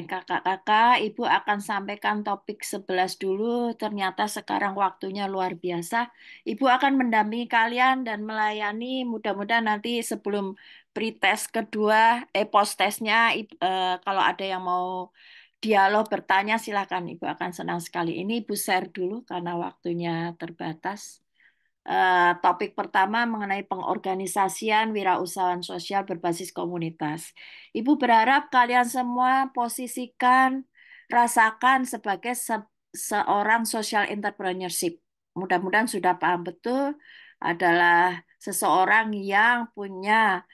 kakak-kakak, Ibu akan sampaikan topik 11 dulu. Ternyata sekarang waktunya luar biasa. Ibu akan mendampingi kalian dan melayani. Mudah-mudahan nanti sebelum pretest kedua, post-testnya, kalau ada yang mau dialog bertanya, silakan. Ibu akan senang sekali. Ini Ibu share dulu karena waktunya terbatas. Topik pertama mengenai pengorganisasian wirausahaan sosial berbasis komunitas. Ibu berharap kalian semua posisikan, rasakan sebagai seorang social entrepreneurship. Mudah-mudahan sudah paham betul adalah seseorang yang punya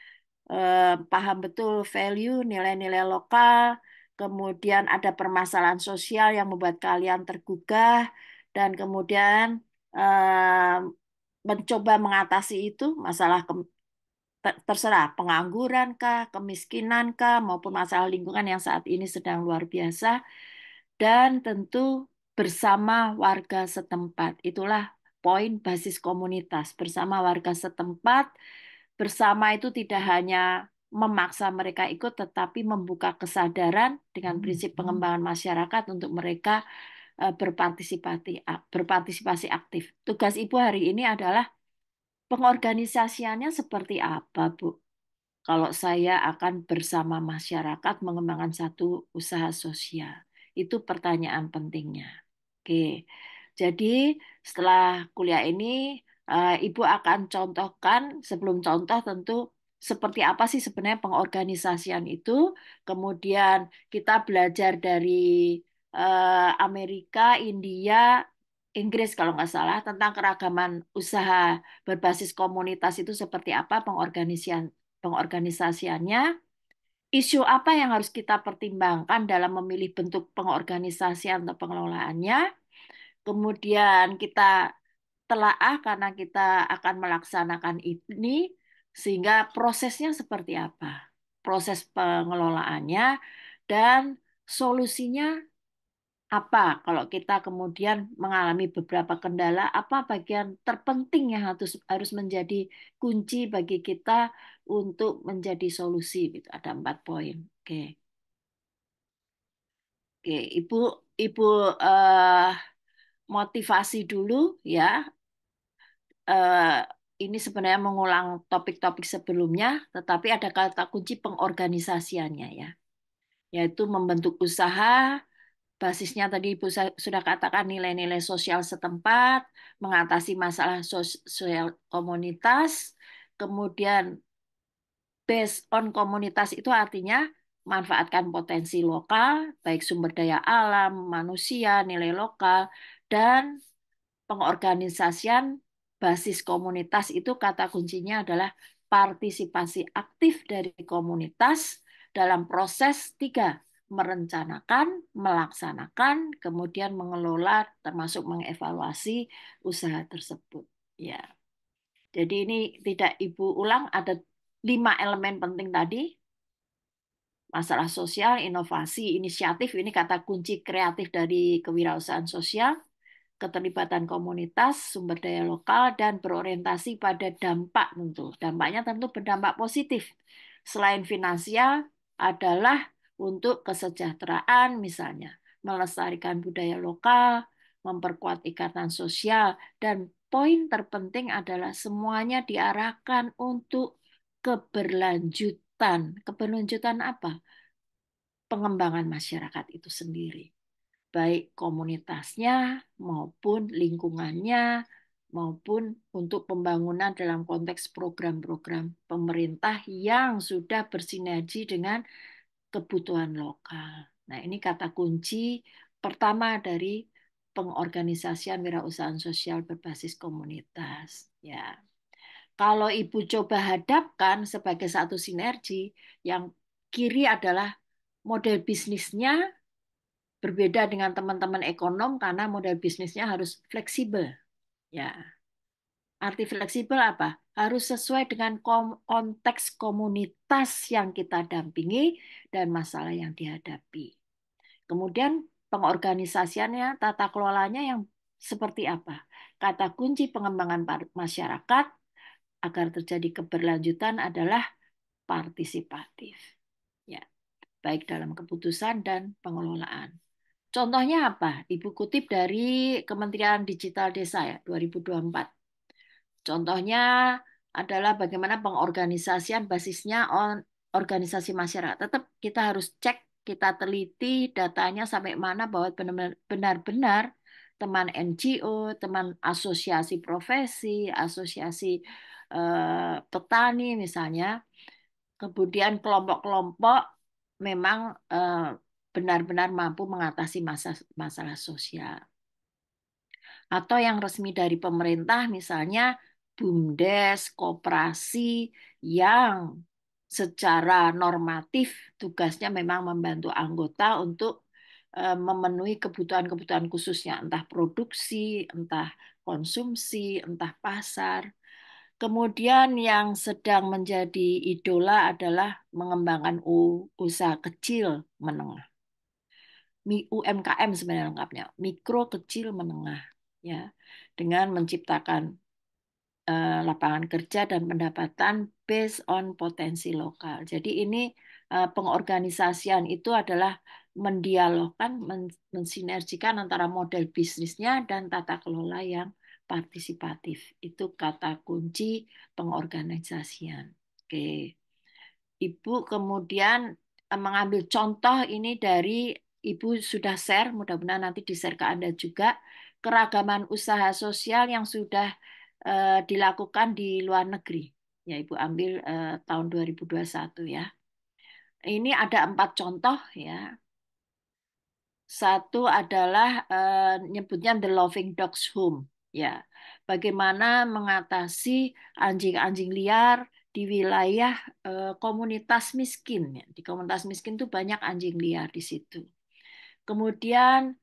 paham betul value, nilai-nilai lokal, kemudian ada permasalahan sosial yang membuat kalian tergugah, dan kemudian eh, mencoba mengatasi itu masalah terserah pengangguran kah, kemiskinan kah, maupun masalah lingkungan yang saat ini sedang luar biasa, dan tentu bersama warga setempat. Itulah poin basis komunitas bersama warga setempat. Bersama itu tidak hanya memaksa mereka ikut, tetapi membuka kesadaran dengan prinsip pengembangan masyarakat untuk mereka berpartisipasi aktif. Tugas Ibu hari ini adalah pengorganisasiannya seperti apa, Bu? Kalau saya akan bersama masyarakat mengembangkan satu usaha sosial. Itu pertanyaan pentingnya. Oke. Jadi setelah kuliah ini Ibu akan contohkan sebelum contoh tentu seperti apa sih sebenarnya pengorganisasian itu. Kemudian kita belajar dari Amerika, India, Inggris kalau nggak salah tentang keragaman usaha berbasis komunitas itu seperti apa pengorganisasiannya. Isu apa yang harus kita pertimbangkan dalam memilih bentuk pengorganisasian atau pengelolaannya. Kemudian kita telaah karena kita akan melaksanakan ini, sehingga prosesnya seperti apa, proses pengelolaannya, dan solusinya apa kalau kita kemudian mengalami beberapa kendala, apa bagian terpenting yang harus menjadi kunci bagi kita untuk menjadi solusi gitu. Ada 4 poin. Oke, oke, Ibu, Ibu eh, motivasi dulu ya. eh, ini sebenarnya mengulang topik-topik sebelumnya, tetapi ada kata kunci pengorganisasiannya ya, yaitu membentuk usaha, basisnya tadi Ibu sudah katakan nilai-nilai sosial setempat, mengatasi masalah sosial komunitas, kemudian based on komunitas itu artinya manfaatkan potensi lokal, baik sumber daya alam, manusia, nilai lokal, dan pengorganisasian basis komunitas itu kata kuncinya adalah partisipasi aktif dari komunitas dalam proses 3, merencanakan, melaksanakan, kemudian mengelola termasuk mengevaluasi usaha tersebut. Ya, jadi ini tidak Ibu ulang, ada 5 elemen penting tadi. Masalah sosial, inovasi, inisiatif, ini kata kunci kreatif dari kewirausahaan sosial, keterlibatan komunitas, sumber daya lokal, dan berorientasi pada dampak tentu. Dampaknya tentu berdampak positif. Selain finansial adalah untuk kesejahteraan misalnya, melestarikan budaya lokal, memperkuat ikatan sosial, dan poin terpenting adalah semuanya diarahkan untuk keberlanjutan. Keberlanjutan apa? Pengembangan masyarakat itu sendiri baik komunitasnya maupun lingkungannya maupun untuk pembangunan dalam konteks program-program pemerintah yang sudah bersinergi dengan kebutuhan lokal. Nah, ini kata kunci pertama dari pengorganisasian wirausahaan sosial berbasis komunitas. Ya, kalau Ibu coba hadapkan sebagai satu sinergi, yang kiri adalah model bisnisnya berbeda dengan teman-teman ekonom karena model bisnisnya harus fleksibel. Ya, arti fleksibel apa? Harus sesuai dengan konteks komunitas yang kita dampingi dan masalah yang dihadapi. Kemudian pengorganisasiannya, tata kelolanya yang seperti apa? Kata kunci pengembangan masyarakat agar terjadi keberlanjutan adalah partisipatif. Ya. baik dalam keputusan dan pengelolaan. Contohnya apa? Ibu kutip dari Kementerian Digital Desa ya, 2024. Contohnya adalah bagaimana pengorganisasian basisnya organisasi masyarakat. Tetap kita harus cek, kita teliti datanya sampai mana bahwa benar-benar teman NGO, teman asosiasi profesi, asosiasi petani misalnya, kemudian kelompok-kelompok memang benar-benar mampu mengatasi masalah sosial atau yang resmi dari pemerintah, misalnya BUMDes, koperasi yang secara normatif tugasnya memang membantu anggota untuk memenuhi kebutuhan-kebutuhan khususnya, entah produksi, entah konsumsi, entah pasar. Kemudian yang sedang menjadi idola adalah mengembangkan usaha kecil menengah. UMKM sebenarnya lengkapnya, mikro kecil menengah, ya, dengan menciptakan lapangan kerja dan pendapatan based on potensi lokal. Jadi ini pengorganisasian itu adalah mendialogkan, mensinergikan antara model bisnisnya dan tata kelola yang partisipatif. Itu kata kunci pengorganisasian. Oke. Ibu kemudian mengambil contoh ini dari Ibu sudah share, mudah-mudahan nanti di-share ke Anda juga, keragaman usaha sosial yang sudah dilakukan di luar negeri. Ya, Ibu ambil tahun 2021 ya. Ini ada 4 contoh ya. Satu adalah nyebutnya The Loving Dogs Home. Ya, bagaimana mengatasi anjing-anjing liar di wilayah komunitas miskin. Ya. Di komunitas miskin itu banyak anjing liar di situ. Kemudian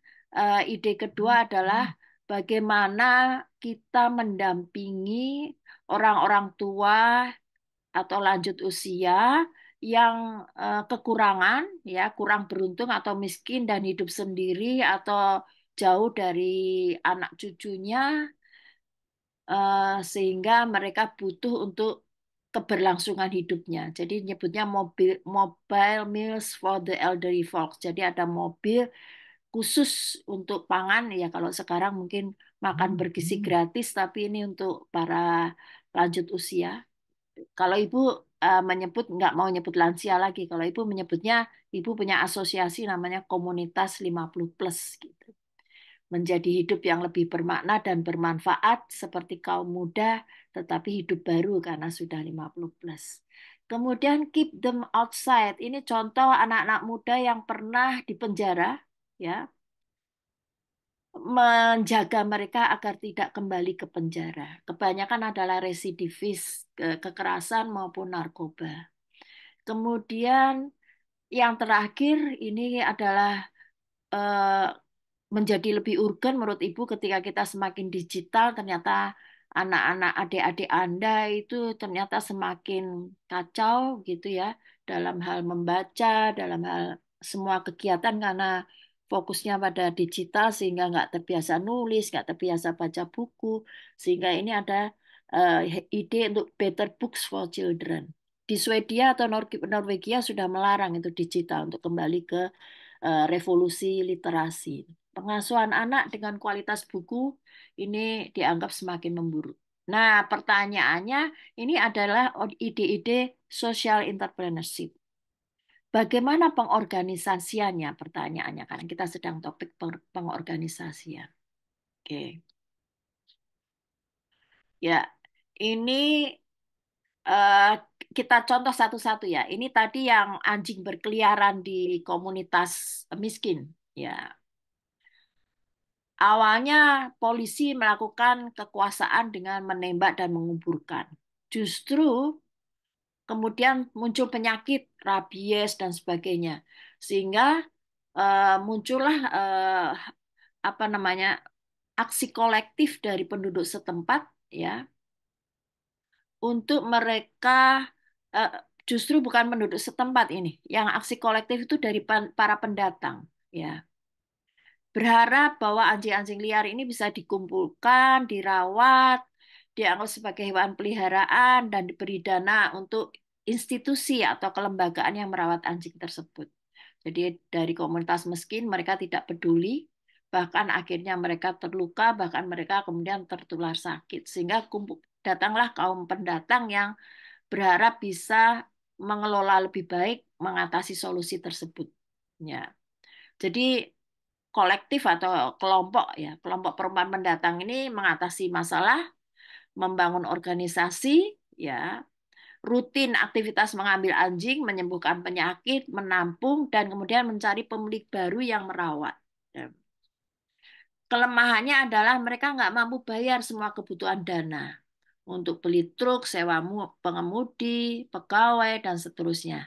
ide kedua adalah bagaimana kita mendampingi orang-orang tua atau lanjut usia yang kekurangan, ya kurang beruntung atau miskin dan hidup sendiri atau jauh dari anak cucunya, sehingga mereka butuh untuk keberlangsungan hidupnya. Jadi nyebutnya mobile meals for the elderly folks. Jadi ada mobil khusus untuk pangan, ya kalau sekarang mungkin makan bergizi gratis, tapi ini untuk para lanjut usia. Kalau ibu menyebut, nggak mau nyebut lansia lagi, kalau ibu menyebutnya, ibu punya asosiasi namanya komunitas 50 plus gitu. Menjadi hidup yang lebih bermakna dan bermanfaat seperti kaum muda, tetapi hidup baru karena sudah 50 plus. Kemudian keep them outside. Ini contoh anak-anak muda yang pernah dipenjara, ya, menjaga mereka agar tidak kembali ke penjara. Kebanyakan adalah residivis, kekerasan maupun narkoba. Kemudian yang terakhir ini adalah eh, menjadi lebih urgen menurut Ibu ketika kita semakin digital, ternyata anak-anak adik-adik Anda itu ternyata semakin kacau gitu ya dalam hal membaca, dalam hal semua kegiatan karena fokusnya pada digital sehingga nggak terbiasa nulis, nggak terbiasa baca buku, sehingga ini ada ide untuk Better Books for Children. Di Swedia atau Norwegia sudah melarang itu digital untuk kembali ke revolusi literasi. Pengasuhan anak dengan kualitas buku ini dianggap semakin memburuk. Nah, pertanyaannya ini adalah ide-ide social entrepreneurship. Bagaimana pengorganisasiannya? Pertanyaannya, karena kita sedang topik pengorganisasian. Oke, ya, ini eh, kita contoh satu-satu ya. Ini tadi yang anjing berkeliaran di komunitas miskin. Ya, awalnya polisi melakukan kekuasaan dengan menembak dan menguburkan. Justru kemudian muncul penyakit, rabies dan sebagainya, sehingga muncullah apa namanya aksi kolektif dari penduduk setempat, ya, untuk mereka eh, justru bukan penduduk setempat ini, yang aksi kolektif itu dari para pendatang, ya. Berharap bahwa anjing-anjing liar ini bisa dikumpulkan, dirawat, dianggap sebagai hewan peliharaan, dan diberi dana untuk institusi atau kelembagaan yang merawat anjing tersebut. Jadi dari komunitas miskin mereka tidak peduli, bahkan akhirnya mereka terluka, bahkan mereka kemudian tertular sakit. Sehingga datanglah kaum pendatang yang berharap bisa mengelola lebih baik, mengatasi solusi tersebut. Ya. Jadi kolektif atau kelompok ya, kelompok perempuan pendatang ini mengatasi masalah, membangun organisasi, ya, rutin aktivitas mengambil anjing, menyembuhkan penyakit, menampung, dan kemudian mencari pemilik baru yang merawat. Ya. Kelemahannya adalah mereka nggak mampu bayar semua kebutuhan dana untuk beli truk, sewa pengemudi, pegawai, dan seterusnya.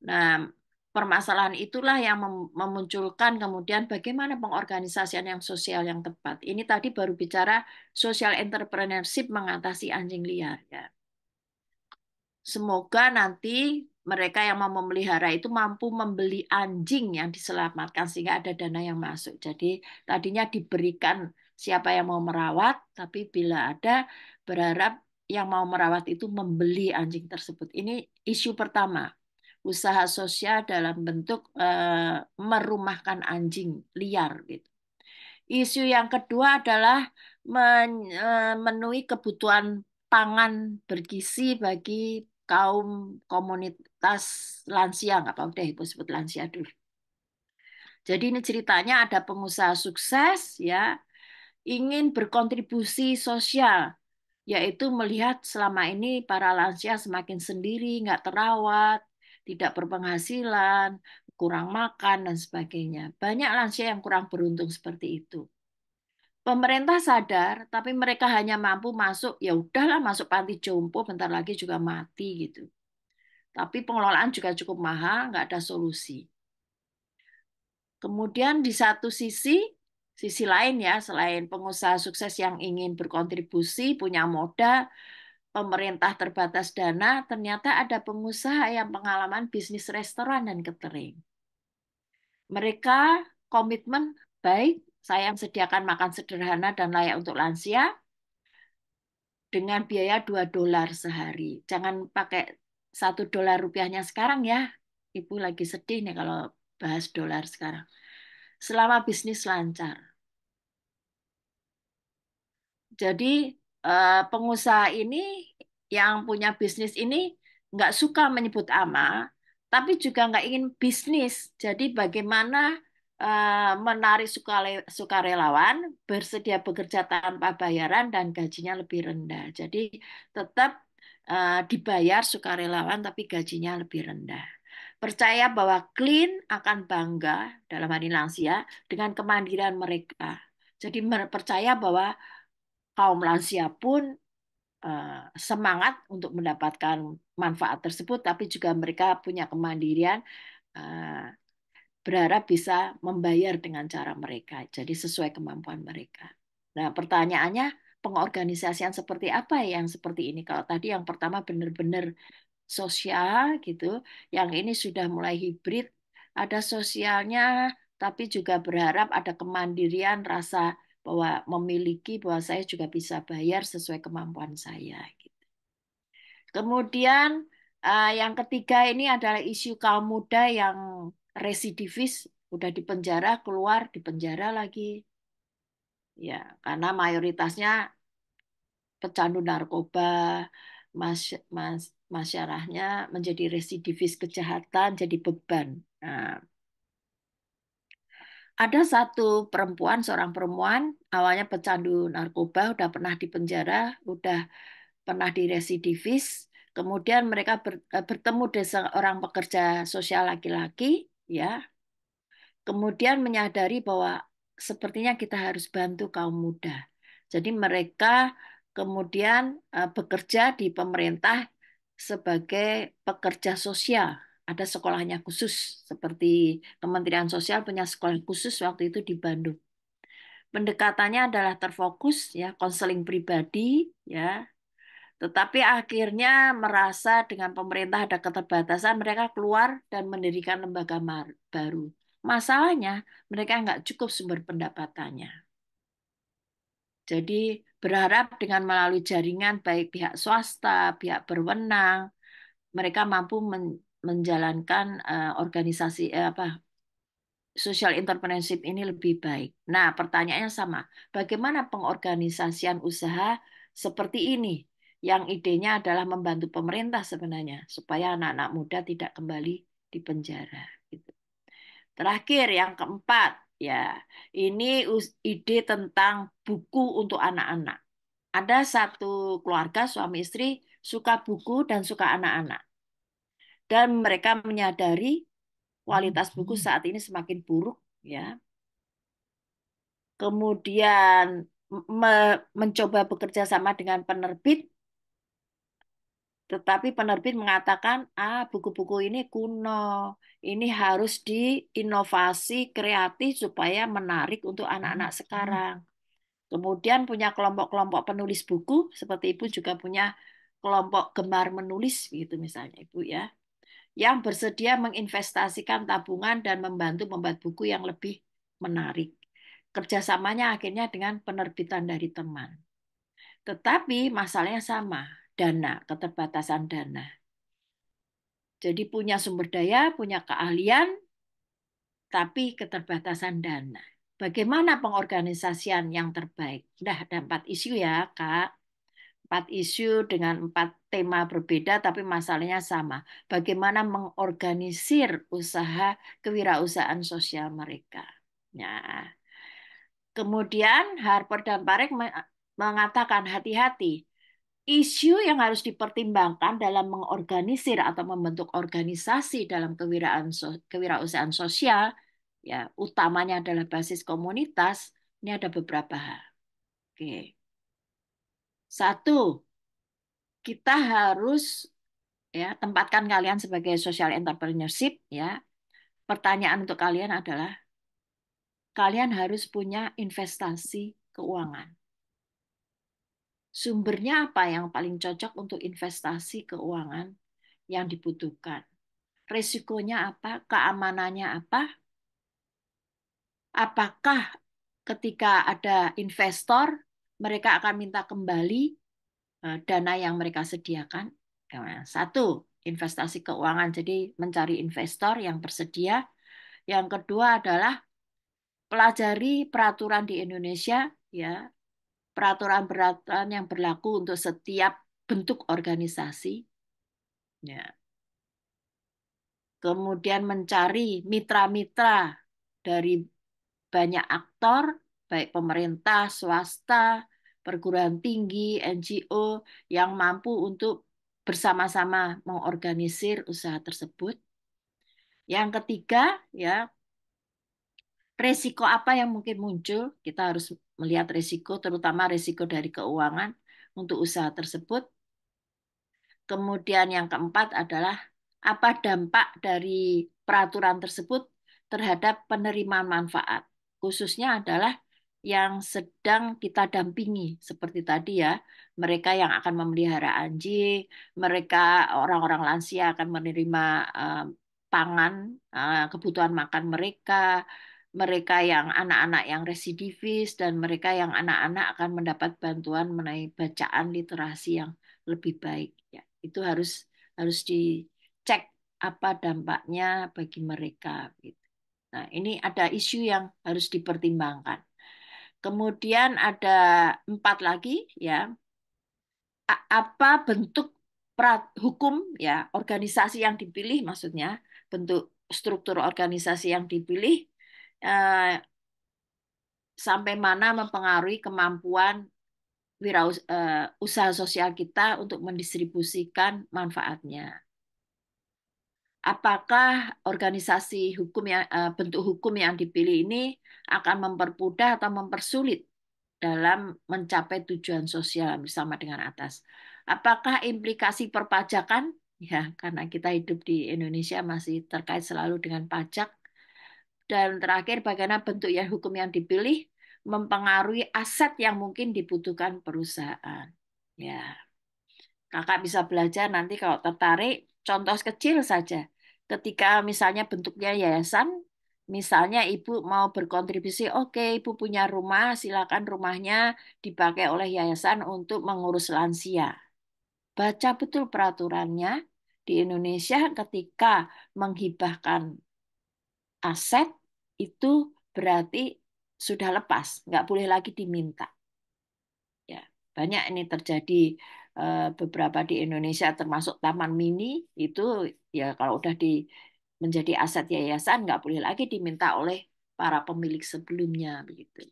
Nah, permasalahan itulah yang memunculkan kemudian bagaimana pengorganisasian yang sosial yang tepat. Ini tadi baru bicara social entrepreneurship mengatasi anjing liar. Ya. Semoga nanti mereka yang mau memelihara itu mampu membeli anjing yang diselamatkan sehingga ada dana yang masuk. Jadi tadinya diberikan siapa yang mau merawat, tapi bila ada berharap yang mau merawat itu membeli anjing tersebut. Ini isu pertama, usaha sosial dalam bentuk merumahkan anjing liar gitu. Isu yang kedua adalah memenuhi kebutuhan pangan bergizi bagi kaum komunitas lansia, nggak apa udah ibu sebut lansia dulu. Jadi ini ceritanya ada pengusaha sukses ya ingin berkontribusi sosial, yaitu melihat selama ini para lansia semakin sendiri, nggak terawat, tidak berpenghasilan, kurang makan dan sebagainya. Banyak lansia yang kurang beruntung seperti itu. Pemerintah sadar, tapi mereka hanya mampu masuk, ya udahlah masuk panti jompo, bentar lagi juga mati gitu. Tapi pengelolaan juga cukup mahal, nggak ada solusi. Kemudian di satu sisi lain ya, selain pengusaha sukses yang ingin berkontribusi, punya modal, pemerintah terbatas dana, ternyata ada pengusaha yang pengalaman bisnis restoran dan catering. Mereka komitmen baik, saya yang sediakan makan sederhana dan layak untuk lansia, dengan biaya $2 sehari. Jangan pakai $1 rupiahnya sekarang ya. Ibu lagi sedih nih kalau bahas dolar sekarang. Selama bisnis lancar. Jadi pengusaha ini yang punya bisnis ini nggak suka menyebut ama, tapi juga nggak ingin bisnis. Jadi bagaimana menarik sukarelawan, bersedia bekerja tanpa bayaran dan gajinya lebih rendah. Jadi tetap dibayar sukarelawan tapi gajinya lebih rendah. Percaya bahwa Clean akan bangga dalam hal ini lansia dengan kemandirian mereka. Jadi percaya bahwa kaum lansia pun semangat untuk mendapatkan manfaat tersebut, tapi juga mereka punya kemandirian, berharap bisa membayar dengan cara mereka, jadi sesuai kemampuan mereka. Nah, pertanyaannya, pengorganisasian seperti apa yang seperti ini? Kalau tadi yang pertama benar-benar sosial gitu, yang ini sudah mulai hibrid, ada sosialnya, tapi juga berharap ada kemandirian, rasa bahwa memiliki, bahwa saya juga bisa bayar sesuai kemampuan saya. Gitu. Kemudian yang ketiga ini adalah isu kaum muda yang residivis, udah di penjara, keluar di penjara lagi. Ya, karena mayoritasnya pecandu narkoba, mas, masyarakatnya menjadi residivis kejahatan, jadi beban. Nah, ada satu perempuan, seorang perempuan, awalnya pecandu narkoba, udah pernah di penjara, udah pernah diresidivis, kemudian mereka bertemu dengan seorang pekerja sosial laki-laki, ya, kemudian menyadari bahwa sepertinya kita harus bantu kaum muda. Jadi mereka kemudian bekerja di pemerintah sebagai pekerja sosial. Ada sekolahnya khusus, seperti Kementerian Sosial punya sekolah khusus waktu itu di Bandung. Pendekatannya adalah terfokus, ya, konseling pribadi, ya. Tetapi akhirnya merasa dengan pemerintah ada keterbatasan, mereka keluar dan mendirikan lembaga baru. Masalahnya, mereka nggak cukup sumber pendapatannya. Jadi berharap dengan melalui jaringan baik pihak swasta, pihak berwenang, mereka mampu menjalankan organisasi apa social entrepreneurship ini lebih baik. Nah, pertanyaannya sama. Bagaimana pengorganisasian usaha seperti ini? Yang idenya adalah membantu pemerintah sebenarnya supaya anak-anak muda tidak kembali di penjara. Gitu. Terakhir, yang keempat, ya, ini ide tentang buku untuk anak-anak. Ada satu keluarga suami istri suka buku dan suka anak-anak. Dan mereka menyadari kualitas buku saat ini semakin buruk, ya. Kemudian mencoba bekerja sama dengan penerbit, tetapi penerbit mengatakan, buku-buku ini kuno, ini harus diinovasi kreatif supaya menarik untuk anak-anak sekarang. Kemudian punya kelompok-kelompok penulis buku, seperti Ibu juga punya kelompok gemar menulis, gitu misalnya Ibu ya, yang bersedia menginvestasikan tabungan dan membantu membuat buku yang lebih menarik. Kerjasamanya akhirnya dengan penerbitan dari teman. Tetapi masalahnya sama, dana, keterbatasan dana. Jadi punya sumber daya, punya keahlian, tapi keterbatasan dana. Bagaimana pengorganisasian yang terbaik? Nah, ada 4 isu ya, Kak. 4 isu dengan 4 tema berbeda, tapi masalahnya sama. Bagaimana mengorganisir usaha kewirausahaan sosial mereka. Nah, kemudian Harper dan Parek mengatakan hati-hati. Isu yang harus dipertimbangkan dalam mengorganisir atau membentuk organisasi dalam kewirausahaan sosial, ya utamanya adalah basis komunitas. Ini ada beberapa hal. Oke. Satu, kita harus ya tempatkan kalian sebagai social entrepreneurship ya. Pertanyaan untuk kalian adalah kalian harus punya investasi keuangan. Sumbernya apa yang paling cocok untuk investasi keuangan yang dibutuhkan? Risikonya apa? Keamanannya apa? Apakah ketika ada investor mereka akan minta kembali dana yang mereka sediakan? Satu, investasi keuangan. Jadi mencari investor yang bersedia. Yang kedua adalah pelajari peraturan di Indonesia, ya, peraturan-peraturan yang berlaku untuk setiap bentuk organisasi. Ya. Kemudian mencari mitra-mitra dari banyak aktor, baik pemerintah, swasta, perguruan tinggi, NGO, yang mampu untuk bersama-sama mengorganisir usaha tersebut. Yang ketiga, ya, resiko apa yang mungkin muncul? Kita harus melihat resiko, terutama resiko dari keuangan untuk usaha tersebut. Kemudian yang keempat adalah apa dampak dari peraturan tersebut terhadap penerimaan manfaat. Khususnya adalah yang sedang kita dampingi. Seperti tadi ya, mereka yang akan memelihara anjing, mereka orang-orang lansia akan menerima pangan, kebutuhan makan mereka, mereka yang anak-anak yang residivis, dan mereka yang anak-anak akan mendapat bantuan mengenai bacaan literasi yang lebih baik. Ya, itu harus dicek apa dampaknya bagi mereka. Gitu. Nah, ini ada isu yang harus dipertimbangkan. Kemudian ada 4 lagi, ya, apa bentuk hukum, ya, organisasi yang dipilih, maksudnya bentuk struktur organisasi yang dipilih, eh, sampai mana mempengaruhi kemampuan usaha sosial kita untuk mendistribusikan manfaatnya. Apakah organisasi hukum yang bentuk hukum yang dipilih ini akan mempermudah atau mempersulit dalam mencapai tujuan sosial bersama dengan atas? Apakah implikasi perpajakan, ya karena kita hidup di Indonesia masih terkait selalu dengan pajak, dan terakhir bagaimana bentuk yang hukum yang dipilih mempengaruhi aset yang mungkin dibutuhkan perusahaan. Ya. Kakak bisa belajar nanti kalau tertarik, contoh kecil saja. Ketika misalnya bentuknya yayasan, misalnya ibu mau berkontribusi, oke, ibu punya rumah, silakan rumahnya dipakai oleh yayasan untuk mengurus lansia. Baca betul peraturannya, di Indonesia ketika menghibahkan aset itu berarti sudah lepas, nggak boleh lagi diminta. Ya, banyak ini terjadi beberapa di Indonesia termasuk Taman Mini itu ya kalau udah menjadi aset yayasan nggak boleh lagi diminta oleh para pemilik sebelumnya begitu.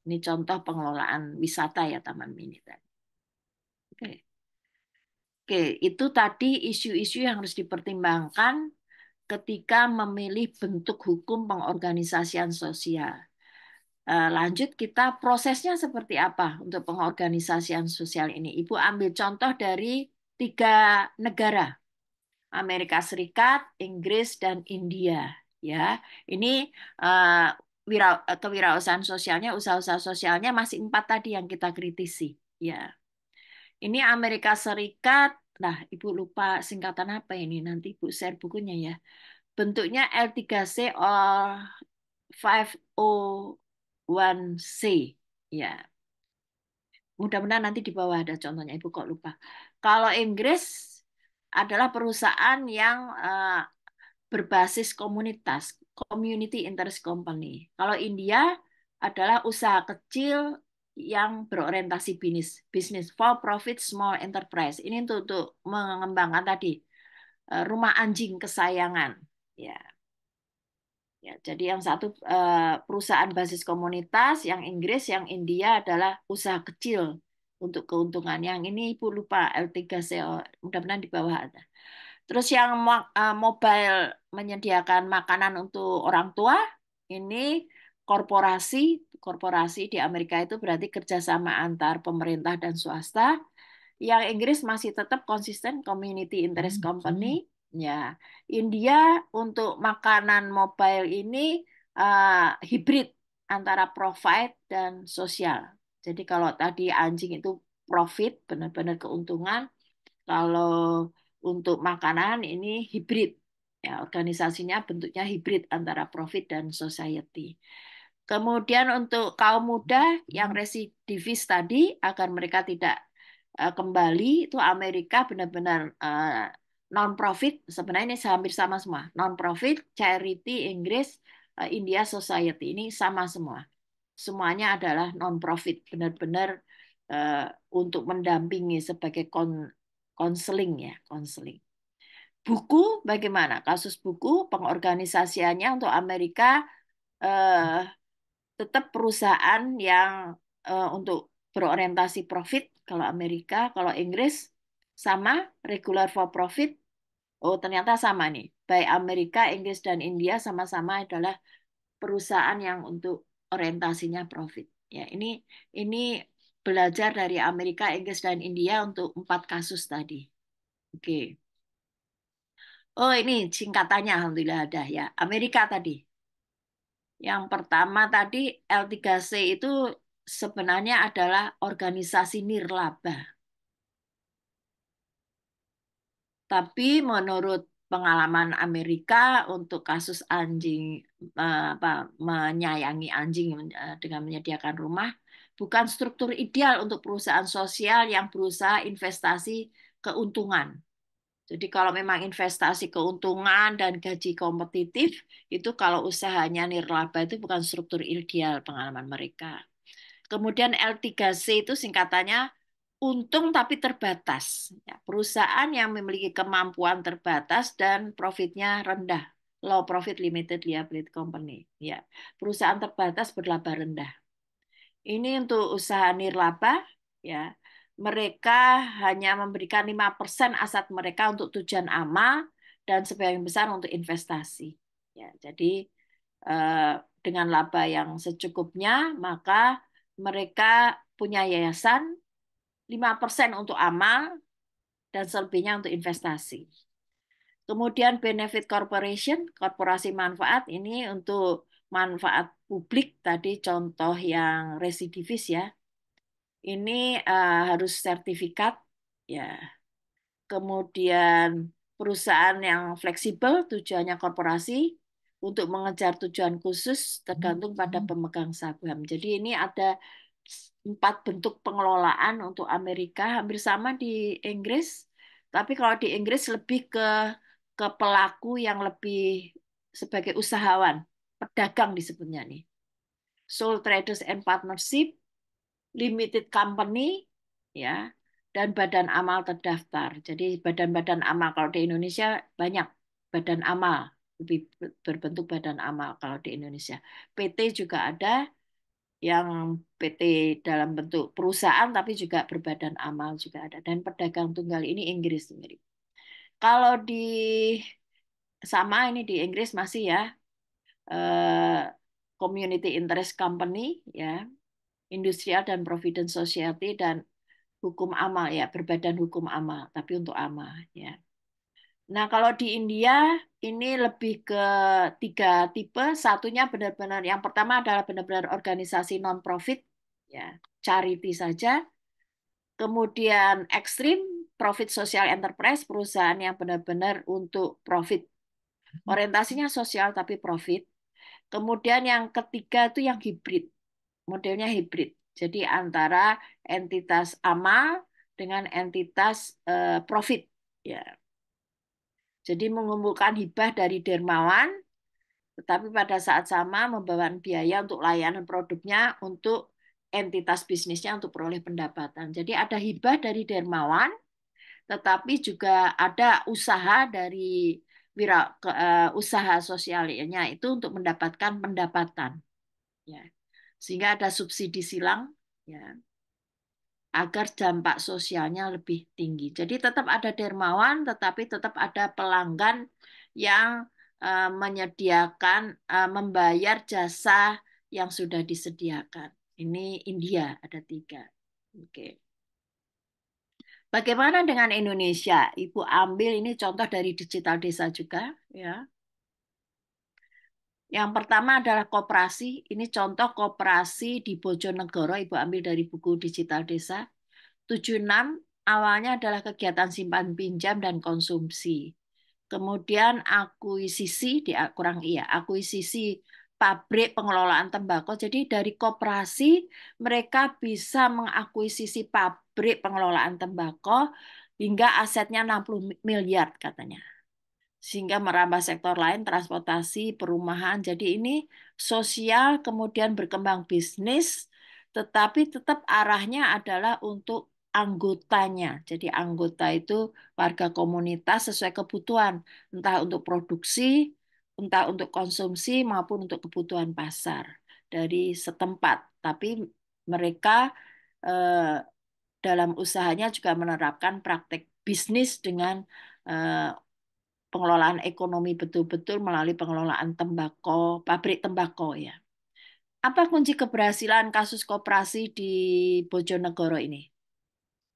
Ini contoh pengelolaan wisata ya Taman Mini tadi. Oke. Oke, itu tadi isu-isu yang harus dipertimbangkan ketika memilih bentuk hukum pengorganisasian sosial. Lanjut kita prosesnya seperti apa untuk pengorganisasian sosial ini. Ibu ambil contoh dari tiga negara, Amerika Serikat, Inggris, dan India. Ya, ini uh, kewirausahaan sosialnya, usaha-usaha sosialnya masih empat tadi yang kita kritisi. Ya, ini Amerika Serikat. Nah, Ibu lupa singkatan apa ini. Nanti Ibu share bukunya ya. Bentuknya L3C or 501C. Ya, mudah-mudahan nanti di bawah ada contohnya. Ibu kok lupa. Kalau Inggris adalah perusahaan yang berbasis komunitas, community interest company. Kalau India adalah usaha kecil yang berorientasi bisnis, bisnis for profit small enterprise. Ini untuk mengembangkan tadi rumah anjing kesayangan. Ya, ya, jadi yang satu perusahaan basis komunitas, yang Inggris, yang India adalah usaha kecil untuk keuntungan. Yang ini Ibu lupa L3CO, mudah-mudahan di bawah ada. Terus yang mobile menyediakan makanan untuk orang tua, ini korporasi, korporasi di Amerika itu berarti kerjasama antar pemerintah dan swasta. Yang Inggris masih tetap konsisten community interest company. Ya, India untuk makanan mobile ini hibrid antara profit dan sosial. Jadi kalau tadi anjing itu profit, benar-benar keuntungan. Kalau untuk makanan ini hibrid. Ya, organisasinya bentuknya hibrid antara profit dan society. Kemudian untuk kaum muda yang residivis tadi, agar mereka tidak kembali, itu Amerika benar-benar non-profit. Sebenarnya ini hampir sama semua. Non-profit, charity, Inggris, India Society. Ini sama semua. Semuanya adalah non-profit. Benar-benar untuk mendampingi sebagai konseling ya, konseling. Buku bagaimana? Kasus buku pengorganisasiannya untuk Amerika eh, tetap perusahaan yang untuk berorientasi profit kalau Amerika, kalau Inggris sama regular for profit. Oh, ternyata sama nih. Baik Amerika, Inggris dan India sama-sama adalah perusahaan yang untuk orientasinya profit. Ya, ini belajar dari Amerika, Inggris dan India untuk empat kasus tadi. Oke. Oh, ini singkatannya alhamdulillah ada ya. Amerika tadi. Yang pertama tadi L3C itu sebenarnya adalah organisasi nirlaba. Tapi menurut pengalaman Amerika untuk kasus anjing menyayangi anjing dengan menyediakan rumah bukan struktur ideal untuk perusahaan sosial yang berusaha investasi keuntungan. Jadi kalau memang investasi keuntungan dan gaji kompetitif, itu kalau usahanya nirlaba itu bukan struktur ideal pengalaman mereka. Kemudian L3C itu singkatannya untung tapi terbatas. Ya, perusahaan yang memiliki kemampuan terbatas dan profitnya rendah. Low profit limited liability company. Ya, perusahaan terbatas berlaba rendah. Ini untuk usaha nirlaba, ya. Mereka hanya memberikan 5% aset mereka untuk tujuan amal dan sebagian besar untuk investasi. Ya, jadi dengan laba yang secukupnya, maka mereka punya yayasan 5% untuk amal dan selebihnya untuk investasi. Kemudian benefit corporation, korporasi manfaat ini untuk manfaat publik tadi contoh yang residivis ya. Ini harus sertifikat ya. Kemudian perusahaan yang fleksibel tujuannya korporasi untuk mengejar tujuan khusus tergantung pada pemegang saham. Jadi ini ada empat bentuk pengelolaan untuk Amerika hampir sama di Inggris, Tapi kalau di Inggris lebih ke pelaku yang lebih sebagai usahawan, pedagang disebutnya nih. Sole traders and partnership, limited company, ya, dan badan amal terdaftar. Jadi badan-badan amal kalau di Indonesia banyak badan amal, lebih berbentuk badan amal kalau di Indonesia. PT juga ada yang PT dalam bentuk perusahaan tapi juga berbadan amal juga ada. Dan pedagang tunggal ini Inggris mirip. Kalau di sama ini di Inggris masih ya eh, community interest company ya, industrial dan provident society dan hukum amal ya, berbadan hukum amal tapi untuk amal ya. Nah, kalau di India ini lebih ke tiga tipe. Satunya benar-benar yang pertama adalah benar-benar organisasi non-profit ya, charity saja. Kemudian ekstrim profit social enterprise, perusahaan yang benar-benar untuk profit. Orientasinya sosial tapi profit. Kemudian yang ketiga itu yang hibrid. Modelnya hibrid. Jadi antara entitas amal dengan entitas profit ya. Jadi mengumpulkan hibah dari dermawan, tetapi pada saat sama membawa biaya untuk layanan produknya untuk entitas bisnisnya untuk peroleh pendapatan. Jadi ada hibah dari dermawan, tetapi juga ada usaha dari usaha sosialnya itu untuk mendapatkan pendapatan. Ya. Sehingga ada subsidi silang, ya, agar dampak sosialnya lebih tinggi. Jadi tetap ada dermawan, tetapi tetap ada pelanggan yang menyediakan, membayar jasa yang sudah disediakan. Ini India ada tiga. Oke. Bagaimana dengan Indonesia? Ibu ambil ini contoh dari digital desa juga, ya. Yang pertama adalah koperasi. Ini contoh koperasi di Bojonegoro. Ibu ambil dari buku digital desa. 76 awalnya adalah kegiatan simpan pinjam dan konsumsi. Kemudian akuisisi akuisisi pabrik pengelolaan tembakau. Jadi dari koperasi mereka bisa mengakuisisi pabrik pengelolaan tembakau hingga asetnya 60 miliar katanya, sehingga merambah sektor lain, transportasi, perumahan. Jadi ini sosial, kemudian berkembang bisnis, tetapi tetap arahnya adalah untuk anggotanya. Jadi anggota itu warga komunitas sesuai kebutuhan, entah untuk produksi, entah untuk konsumsi, maupun untuk kebutuhan pasar dari setempat. Tapi mereka eh, dalam usahanya juga menerapkan praktek bisnis dengan eh, pengelolaan ekonomi betul-betul melalui pengelolaan tembakau, pabrik tembakau ya. Apa kunci keberhasilan kasus koperasi di Bojonegoro ini?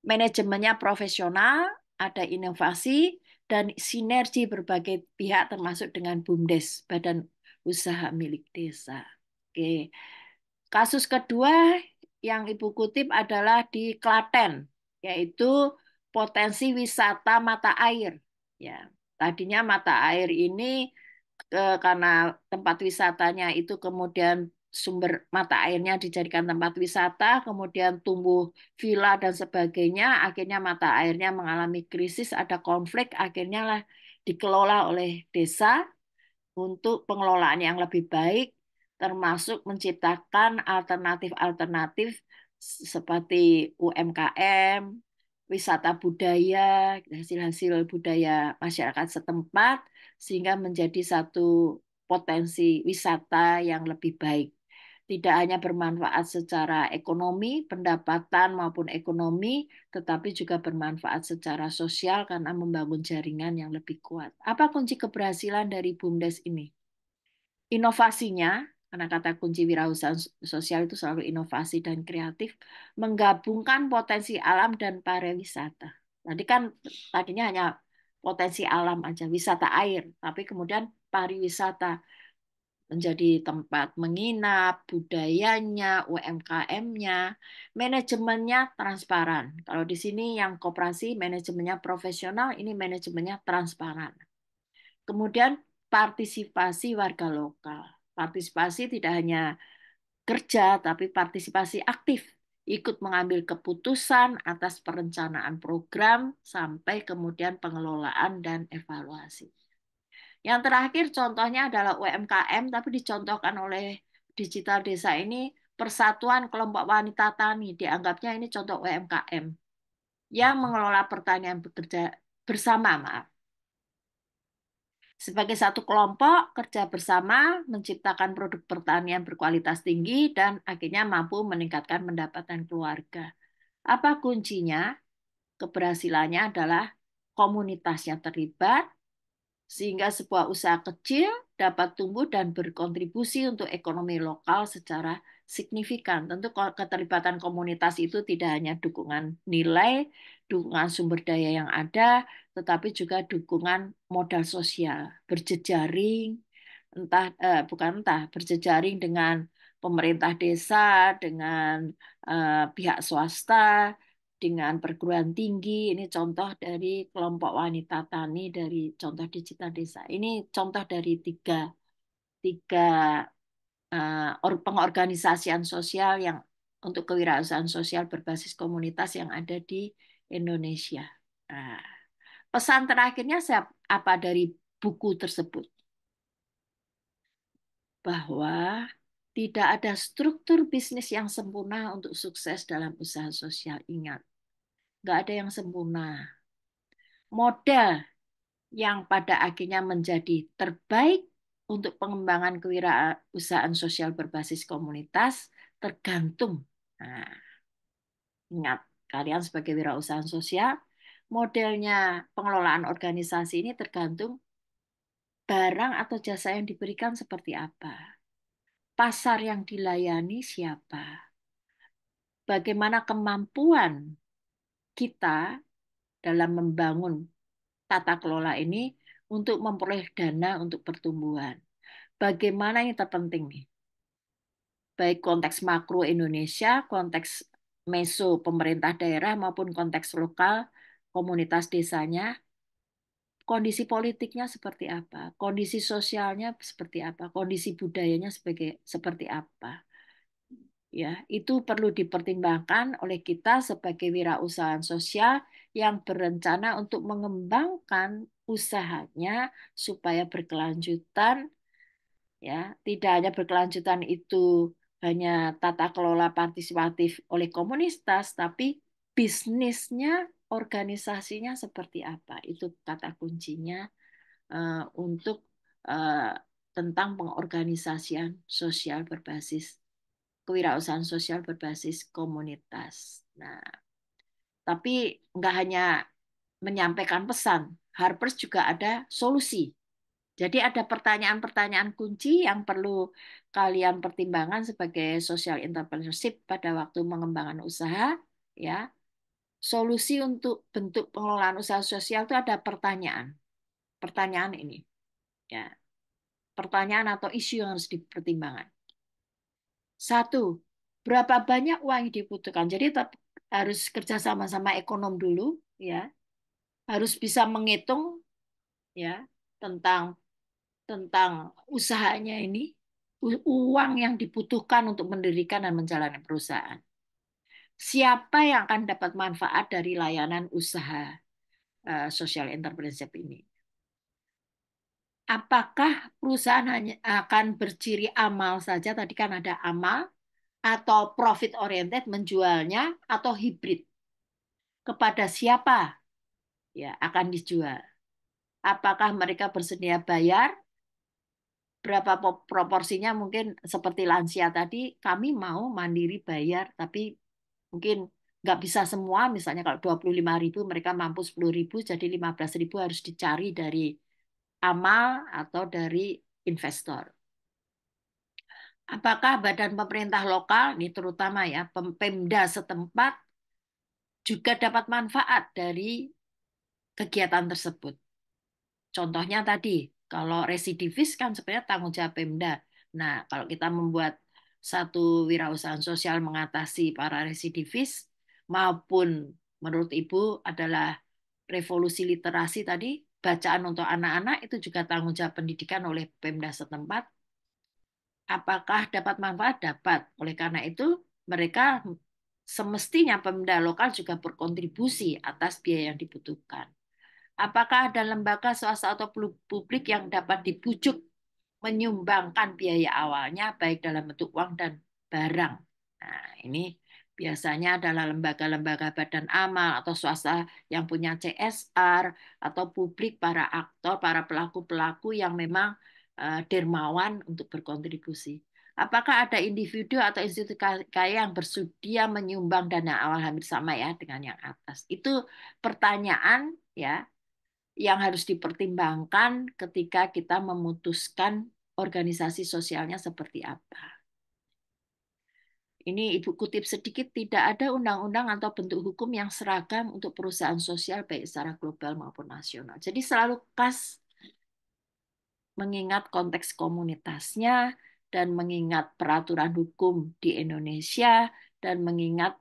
Manajemennya profesional, ada inovasi, dan sinergi berbagai pihak termasuk dengan BUMDes, Badan Usaha Milik Desa. Oke. Kasus kedua yang Ibu kutip adalah di Klaten, yaitu potensi wisata mata air. Ya, tadinya mata air ini karena tempat wisatanya itu kemudian sumber mata airnya dijadikan tempat wisata, kemudian tumbuh villa dan sebagainya, akhirnya mata airnya mengalami krisis, ada konflik, akhirnya lah dikelola oleh desa untuk pengelolaan yang lebih baik, termasuk menciptakan alternatif-alternatif seperti UMKM, wisata budaya, hasil-hasil budaya masyarakat setempat, sehingga menjadi satu potensi wisata yang lebih baik. Tidak hanya bermanfaat secara ekonomi, pendapatan maupun ekonomi, tetapi juga bermanfaat secara sosial karena membangun jaringan yang lebih kuat. Apa kunci keberhasilan dari BUMDes ini? Inovasinya, karena kata kunci wirausaha sosial itu selalu inovasi dan kreatif, menggabungkan potensi alam dan pariwisata. Tadi kan tadinya hanya potensi alam aja, wisata air, tapi kemudian pariwisata menjadi tempat menginap, budayanya, UMKM-nya, manajemennya transparan. Kalau di sini yang koperasi manajemennya profesional, ini manajemennya transparan. Kemudian partisipasi warga lokal. Partisipasi tidak hanya kerja, tapi partisipasi aktif. ikut mengambil keputusan atas perencanaan program sampai kemudian pengelolaan dan evaluasi. Yang terakhir contohnya adalah UMKM, tapi dicontohkan oleh Digital Desa ini Persatuan Kelompok Wanita Tani, dianggapnya ini contoh UMKM yang mengelola pertanian bekerja bersama, maaf. Sebagai satu kelompok, kerja bersama menciptakan produk pertanian berkualitas tinggi dan akhirnya mampu meningkatkan pendapatan keluarga. Apa kuncinya? Keberhasilannya adalah komunitasnya terlibat, sehingga sebuah usaha kecil dapat tumbuh dan berkontribusi untuk ekonomi lokal secara signifikan. Tentu keterlibatan komunitas itu tidak hanya dukungan nilai, dukungan sumber daya yang ada, tetapi juga dukungan modal sosial, berjejaring, bukan berjejaring dengan pemerintah desa, dengan pihak swasta, dengan perguruan tinggi. Ini contoh dari kelompok wanita tani dari contoh digital desa. Ini contoh dari tiga tiga pengorganisasian sosial yang untuk kewirausahaan sosial berbasis komunitas yang ada di Indonesia. Nah, pesan terakhirnya apa dari buku tersebut? Bahwa tidak ada struktur bisnis yang sempurna untuk sukses dalam usaha sosial. Ingat, nggak ada yang sempurna. Model yang pada akhirnya menjadi terbaik untuk pengembangan kewirausahaan sosial berbasis komunitas tergantung. Nah, ingat, kalian sebagai wirausahaan sosial, modelnya pengelolaan organisasi ini tergantung barang atau jasa yang diberikan seperti apa. Pasar yang dilayani siapa. Bagaimana kemampuan kita dalam membangun tata kelola ini untuk memperoleh dana untuk pertumbuhan. Bagaimana ini terpenting nih? Baik konteks makro Indonesia, konteks meso pemerintah daerah maupun konteks lokal komunitas desanya, kondisi politiknya seperti apa, kondisi sosialnya seperti apa, kondisi budayanya seperti apa. Ya, itu perlu dipertimbangkan oleh kita sebagai wirausahaan sosial yang berencana untuk mengembangkan usahanya supaya berkelanjutan. Ya, tidak hanya berkelanjutan itu hanya tata kelola partisipatif oleh komunitas, tapi bisnisnya, organisasinya seperti apa. Itu kata kuncinya untuk eh, tentang pengorganisasian sosial berbasis kewirausahaan sosial berbasis komunitas. Nah, tapi nggak hanya menyampaikan pesan, Harpers juga ada solusi. Jadi ada pertanyaan-pertanyaan kunci yang perlu kalian pertimbangkan sebagai social entrepreneurship pada waktu mengembangkan usaha, ya. Solusi untuk bentuk pengelolaan usaha sosial itu ada pertanyaan. Pertanyaan ini, ya. Pertanyaan atau isu yang harus dipertimbangkan. Satu, berapa banyak uang yang dibutuhkan? Jadi tetap harus kerja sama-sama ekonom dulu, ya. Harus bisa menghitung, ya, tentang tentang usahanya ini, uang yang dibutuhkan untuk mendirikan dan menjalani perusahaan. Siapa yang akan dapat manfaat dari layanan usaha social entrepreneurship ini? Apakah perusahaan hanya akan berciri amal saja? Tadi kan ada amal atau profit oriented menjualnya atau hibrid. Kepada siapa ya akan dijual? Apakah mereka bersedia bayar? Berapa proporsinya mungkin seperti lansia tadi, kami mau mandiri bayar, tapi mungkin nggak bisa semua, misalnya kalau 25.000 mereka mampu 10.000, jadi 15.000 harus dicari dari amal atau dari investor. Apakah badan pemerintah lokal, ini terutama ya, Pemda setempat, juga dapat manfaat dari kegiatan tersebut? Contohnya tadi, kalau residivis kan sebenarnya tanggung jawab Pemda. Nah, kalau kita membuat satu wirausahaan sosial mengatasi para residivis, maupun menurut Ibu adalah revolusi literasi tadi, bacaan untuk anak-anak itu juga tanggung jawab pendidikan oleh Pemda setempat. Apakah dapat manfaat? Dapat. Oleh karena itu, mereka semestinya pemerintah lokal juga berkontribusi atas biaya yang dibutuhkan. Apakah ada lembaga swasta atau publik yang dapat dibujuk menyumbangkan biaya awalnya baik dalam bentuk uang dan barang? Nah, ini biasanya adalah lembaga-lembaga badan amal atau swasta yang punya CSR atau publik para aktor, para pelaku-pelaku yang memang dermawan untuk berkontribusi. Apakah ada individu atau institusi kaya yang bersedia menyumbang dana awal hampir sama ya dengan yang atas? Itu pertanyaan ya yang harus dipertimbangkan ketika kita memutuskan organisasi sosialnya seperti apa. Ini Ibu kutip sedikit, tidak ada undang-undang atau bentuk hukum yang seragam untuk perusahaan sosial baik secara global maupun nasional. Jadi selalu khas mengingat konteks komunitasnya dan mengingat peraturan hukum di Indonesia dan mengingat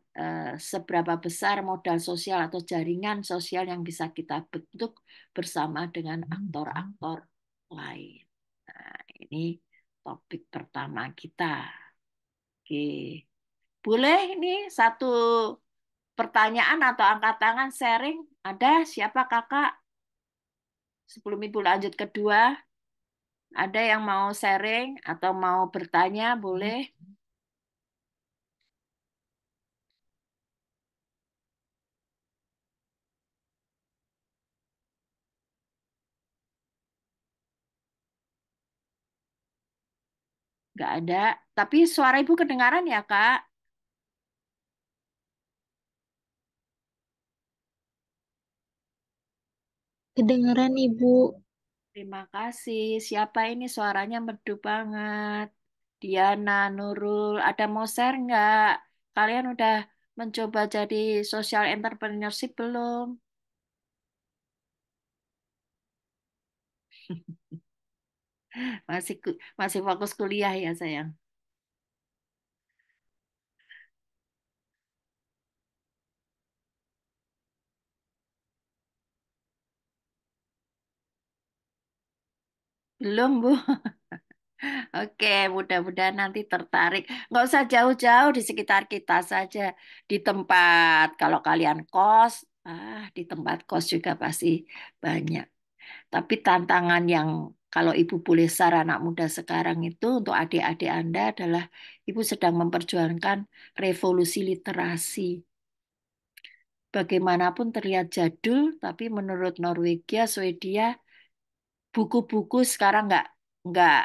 seberapa besar modal sosial atau jaringan sosial yang bisa kita bentuk bersama dengan aktor-aktor lain. Nah, ini topik pertama kita. Oke. Boleh ini satu pertanyaan atau angkat tangan sharing? Ada siapa kakak? Sebelum ibu lanjut kedua. Ada yang mau sharing atau mau bertanya, boleh. Nggak ada. Tapi suara ibu kedengaran ya, Kak? Kedengeran Ibu. Terima kasih. Siapa ini suaranya merdu banget? Diana, Nurul, ada mau share nggak? Kalian udah mencoba jadi social entrepreneurship belum? Masih fokus kuliah ya, sayang? Belum, Bu. Oke, mudah-mudahan nanti tertarik. Nggak usah jauh-jauh di sekitar kita saja. Di tempat, kalau kalian kos, di tempat kos juga pasti banyak. Tapi tantangan yang kalau Ibu boleh saran anak muda sekarang itu untuk adik-adik Anda adalah Ibu sedang memperjuangkan revolusi literasi. Bagaimanapun terlihat jadul, tapi menurut Norwegia, Swedia, buku-buku sekarang nggak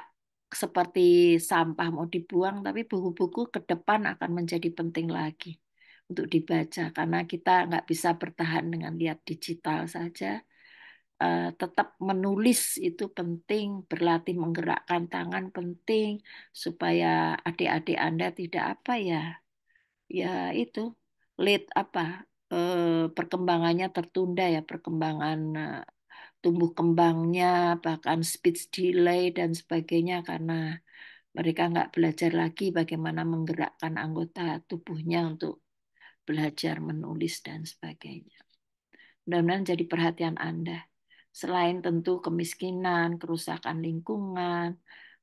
seperti sampah mau dibuang, tapi buku-buku ke depan akan menjadi penting lagi untuk dibaca karena kita nggak bisa bertahan dengan lihat digital saja. Tetap menulis itu penting, berlatih menggerakkan tangan penting supaya adik-adik Anda tidak apa ya, ya itu late apa perkembangannya tertunda ya perkembangan tumbuh kembangnya, bahkan speech delay dan sebagainya karena mereka nggak belajar lagi bagaimana menggerakkan anggota tubuhnya untuk belajar menulis dan sebagainya. Mudah-mudahan jadi perhatian Anda. Selain tentu kemiskinan, kerusakan lingkungan,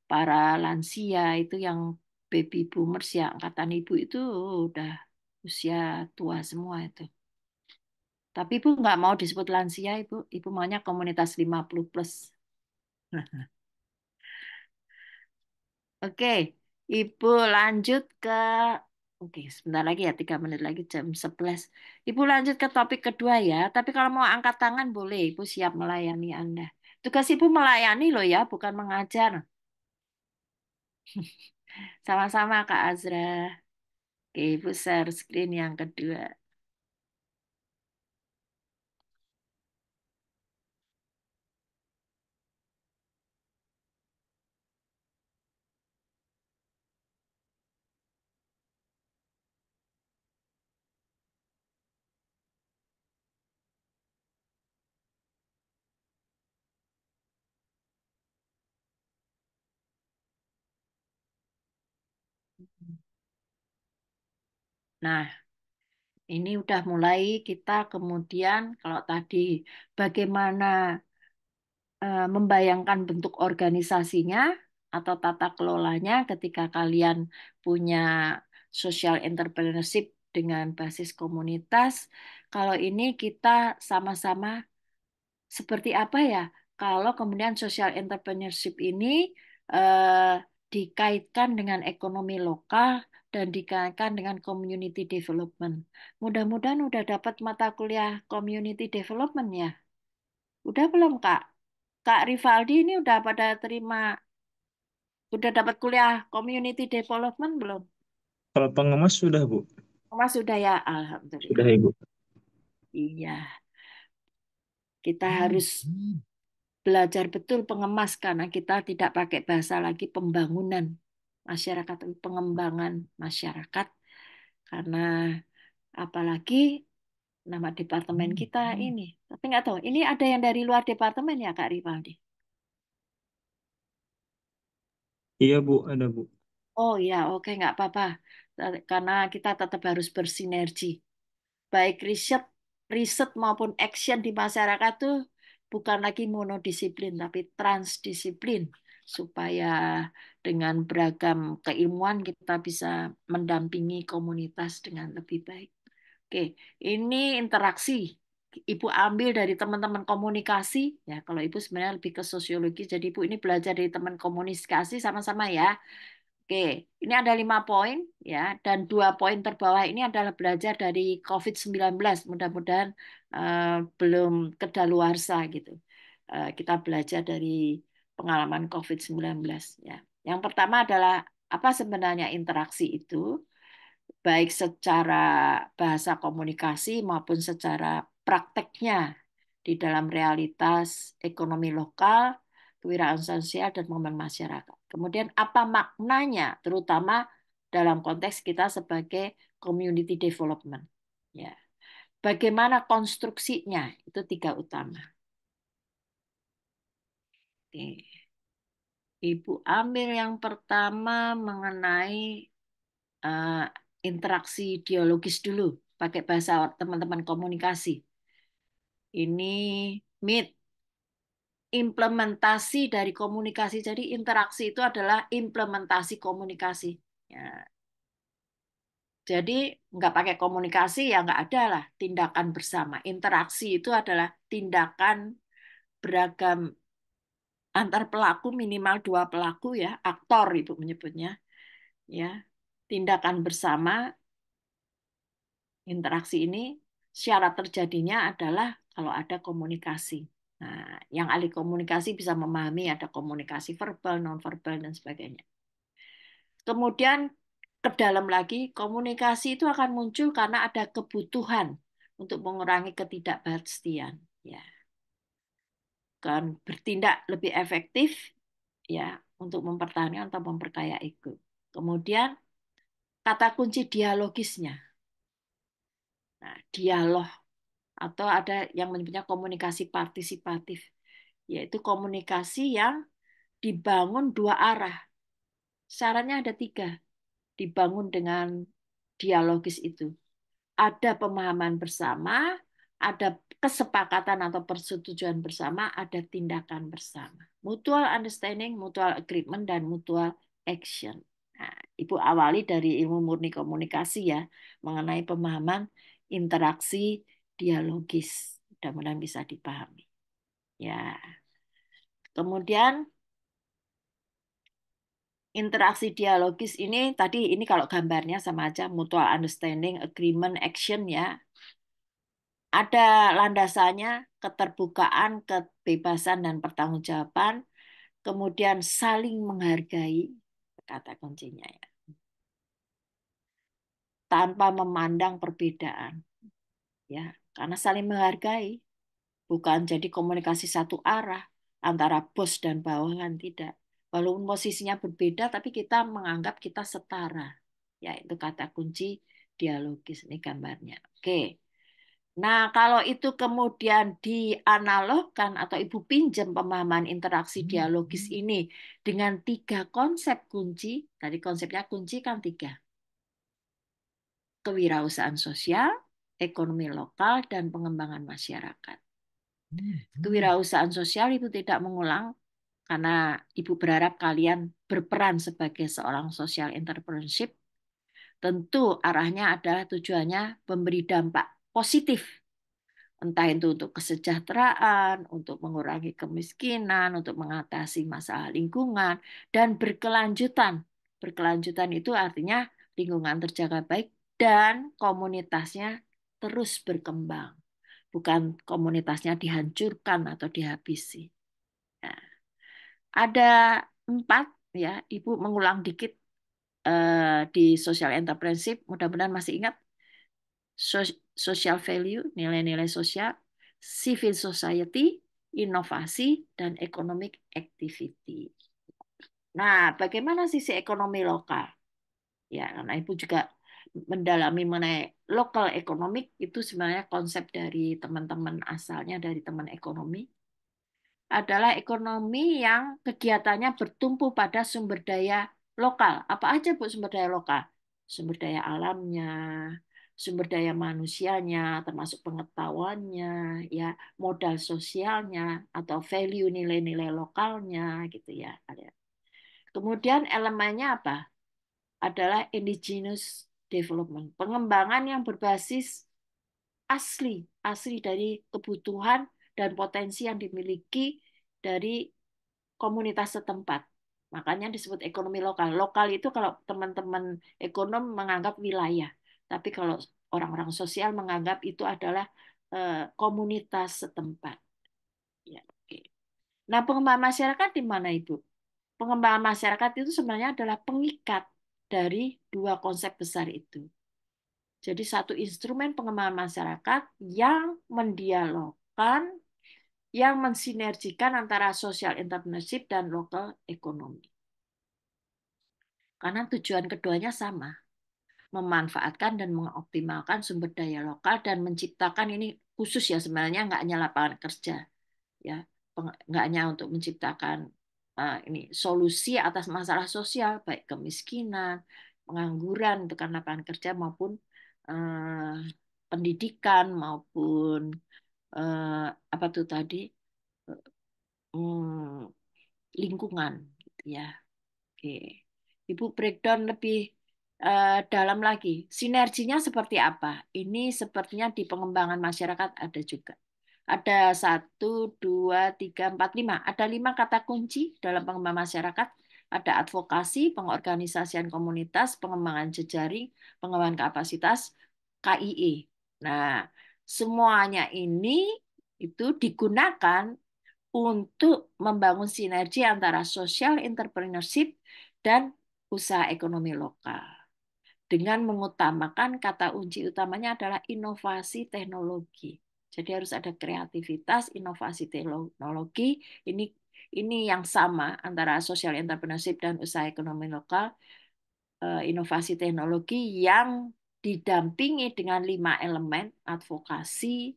para lansia itu yang baby boomers ya angkatan ibu itu udah usia tua semua itu. Tapi ibu nggak mau disebut lansia, ibu maunya komunitas 50 plus. Oke, Ibu lanjut ke, oke sebentar lagi ya, 3 menit lagi jam 11. Ibu lanjut ke topik kedua ya, tapi kalau mau angkat tangan boleh, Ibu siap melayani Anda. Tugas Ibu melayani loh ya, bukan mengajar. Sama-sama Kak Azra. Oke, Ibu share screen yang kedua. Nah, ini udah mulai kita kemudian kalau tadi bagaimana membayangkan bentuk organisasinya atau tata kelolanya ketika kalian punya social entrepreneurship dengan basis komunitas. Kalau ini kita sama-sama seperti apa ya? Kalau kemudian social entrepreneurship ini eh, dikaitkan dengan ekonomi lokal dan dikaitkan dengan community development. Mudah-mudahan udah dapat mata kuliah community development ya. Udah belum, Kak? Kak Rivaldi ini udah pada terima, udah dapat kuliah community development belum? Kalau pengemas sudah, Bu. Mas sudah ya, Sudah, Alhamdulillah. Ibu. Iya, kita harus belajar betul pengemas karena kita tidak pakai bahasa lagi pembangunan masyarakat, tapi pengembangan masyarakat. Karena apalagi nama departemen kita ini. Tapi nggak tahu, ini ada yang dari luar departemen ya, Kak Rivaldi? Iya, Bu, ada, Bu. Oh ya, oke, nggak apa-apa. Karena kita tetap harus bersinergi. Baik riset, riset maupun action di masyarakat tuh bukan lagi monodisiplin, tapi transdisiplin. Supaya dengan beragam keilmuan kita bisa mendampingi komunitas dengan lebih baik. Oke, ini interaksi. Ibu ambil dari teman-teman komunikasi, ya kalau Ibu sebenarnya lebih ke sosiologi, jadi Ibu ini belajar dari teman komunikasi sama-sama ya. Oke, ini ada 5 poin ya, dan 2 poin terbawah ini adalah belajar dari COVID-19. Mudah-mudahan belum kedaluarsa gitu. Kita belajar dari pengalaman COVID-19 ya. Yang pertama adalah apa sebenarnya interaksi itu, baik secara bahasa komunikasi maupun secara prakteknya di dalam realitas ekonomi lokal, kewirausahaan sosial, dan momen masyarakat. Kemudian apa maknanya, terutama dalam konteks kita sebagai community development. Ya. Bagaimana konstruksinya, itu 3 utama. Oke. Ibu ambil yang pertama mengenai eh, interaksi dialogis dulu, pakai bahasa teman-teman komunikasi. Ini meet implementasi dari komunikasi. Jadi interaksi itu adalah implementasi komunikasi. Ya. Jadi nggak pakai komunikasi ya nggak ada lah tindakan bersama. Interaksi itu adalah tindakan beragam antar pelaku, minimal 2 pelaku ya, aktor ibu menyebutnya ya. Tindakan bersama interaksi ini syarat terjadinya adalah kalau ada komunikasi. Nah, yang ahli komunikasi bisa memahami ada komunikasi verbal, nonverbal, dan sebagainya. Kemudian ke dalam lagi, komunikasi itu akan muncul karena ada kebutuhan untuk mengurangi ketidakpastian. Ya, kan bertindak lebih efektif ya untuk mempertahankan atau memperkaya ego. Kemudian kata kunci dialogisnya. Nah, dialog atau ada yang menyebutnya komunikasi partisipatif, yaitu komunikasi yang dibangun 2 arah. Syaratnya ada 3, dibangun dengan dialogis itu. Ada pemahaman bersama, ada kesepakatan atau persetujuan bersama, ada tindakan bersama. Mutual understanding, mutual agreement, dan mutual action. Nah, Ibu awali dari ilmu murni komunikasi ya, mengenai pemahaman interaksi dialogis. Mudah-mudahan bisa dipahami. Ya, kemudian interaksi dialogis ini tadi ini kalau gambarnya sama aja mutual understanding, agreement, action ya. Ada landasannya keterbukaan, kebebasan dan pertanggungjawaban, kemudian saling menghargai kata kuncinya ya, tanpa memandang perbedaan ya. Karena saling menghargai bukan jadi komunikasi satu arah antara bos dan bawahan tidak. Walaupun posisinya berbeda tapi kita menganggap kita setara. Ya, itu kata kunci dialogis ini gambarnya. Oke. Nah, kalau itu kemudian dianalogkan atau Ibu pinjam pemahaman interaksi dialogis ini dengan 3 konsep kunci, tadi konsepnya kunci kan 3, kewirausahaan sosial, ekonomi lokal, dan pengembangan masyarakat. Kewirausahaan sosial itu tidak mengulang karena Ibu berharap kalian berperan sebagai seorang social entrepreneurship. Tentu arahnya adalah tujuannya memberi dampak positif, entah itu untuk kesejahteraan, untuk mengurangi kemiskinan, untuk mengatasi masalah lingkungan, dan berkelanjutan. Berkelanjutan itu artinya lingkungan terjaga baik dan komunitasnya terus berkembang, bukan komunitasnya dihancurkan atau dihabisi. Nah, ada 4 ya, Ibu mengulang dikit di social entrepreneurship, mudah-mudahan masih ingat. Social value, nilai-nilai sosial, civil society, inovasi, dan economic activity. Nah, bagaimana sisi ekonomi lokal? Ya, karena Ibu juga mendalami mengenai local economic, itu sebenarnya konsep dari teman-teman asalnya dari teman ekonomi, adalah ekonomi yang kegiatannya bertumpu pada sumber daya lokal. Apa aja Bu sumber daya lokal? Sumber daya alamnya, sumber daya manusianya, termasuk pengetahuannya, ya, modal sosialnya atau value nilai-nilai lokalnya gitu ya. Kemudian elemennya apa? Adalah indigenous development, pengembangan yang berbasis asli dari kebutuhan dan potensi yang dimiliki dari komunitas setempat. Makanya disebut ekonomi lokal. Lokal itu kalau teman-teman ekonom menganggap wilayah, tapi kalau orang-orang sosial menganggap itu adalah komunitas setempat. Ya, oke. Nah, pengembangan masyarakat di mana Ibu? Pengembangan masyarakat itu sebenarnya adalah pengikat dari 2 konsep besar itu. Jadi satu instrumen pengembangan masyarakat yang mendialogkan, yang mensinergikan antara social entrepreneurship dan local economy. Karena tujuan keduanya sama, memanfaatkan dan mengoptimalkan sumber daya lokal dan menciptakan, ini khusus ya sebenarnya, nggak hanya lapangan kerja, ya, nggak hanya untuk menciptakan ini solusi atas masalah sosial baik kemiskinan, pengangguran itu karena lapangan kerja maupun eh, pendidikan maupun apa tuh tadi hmm, lingkungan gitu ya. Oke. Ibu breakdown lebih dalam lagi. Sinerginya seperti apa? Ini sepertinya di pengembangan masyarakat ada juga. Ada 1, 2, 3, 4, 5. Ada 5 kata kunci dalam pengembangan masyarakat. Ada advokasi, pengorganisasian komunitas, pengembangan jejaring, pengembangan kapasitas, KIE. Nah, semuanya ini itu digunakan untuk membangun sinergi antara social entrepreneurship dan usaha ekonomi lokal. Dengan mengutamakan kata kunci utamanya adalah inovasi teknologi. Jadi harus ada kreativitas, inovasi teknologi. Ini yang sama antara social entrepreneurship dan usaha ekonomi lokal. Inovasi teknologi yang didampingi dengan 5 elemen: advokasi,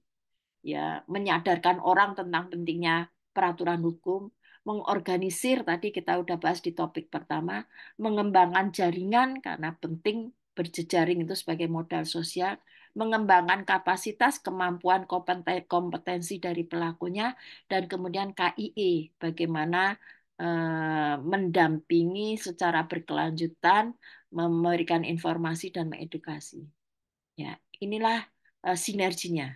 ya, menyadarkan orang tentang pentingnya peraturan hukum, mengorganisir, tadi kita udah bahas di topik pertama, mengembangkan jaringan karena penting berjejaring itu sebagai modal sosial, mengembangkan kapasitas, kemampuan, kompetensi dari pelakunya, dan kemudian KIE, bagaimana mendampingi secara berkelanjutan, memberikan informasi dan mengedukasi. Ya, inilah sinerginya,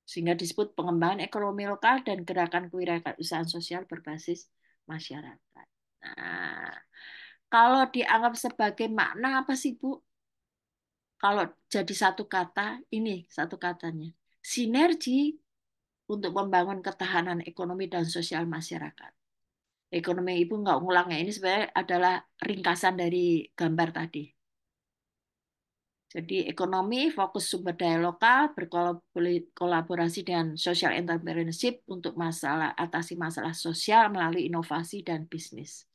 sehingga disebut pengembangan ekonomi lokal dan gerakan kewirausahaan sosial berbasis masyarakat. Nah, kalau dianggap sebagai makna apa sih, Bu? Kalau jadi satu kata, ini satu katanya. Sinergi untuk membangun ketahanan ekonomi dan sosial masyarakat. Ekonomi Ibu nggak ngulangnya, ini sebenarnya adalah ringkasan dari gambar tadi. Jadi ekonomi fokus sumber daya lokal, berkolaborasi dengan social entrepreneurship untuk atasi masalah sosial melalui inovasi dan bisnis.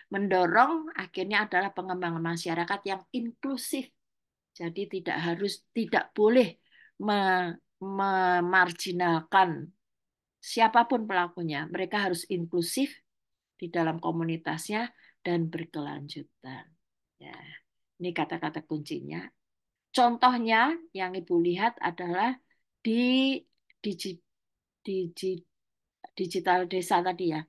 Mendorong akhirnya adalah pengembangan masyarakat yang inklusif. Jadi tidak boleh memarginalkan siapapun pelakunya. Mereka harus inklusif di dalam komunitasnya dan berkelanjutan. Ya, ini kata-kata kuncinya. Contohnya yang Ibu lihat adalah di digi- digi- digital desa tadi ya.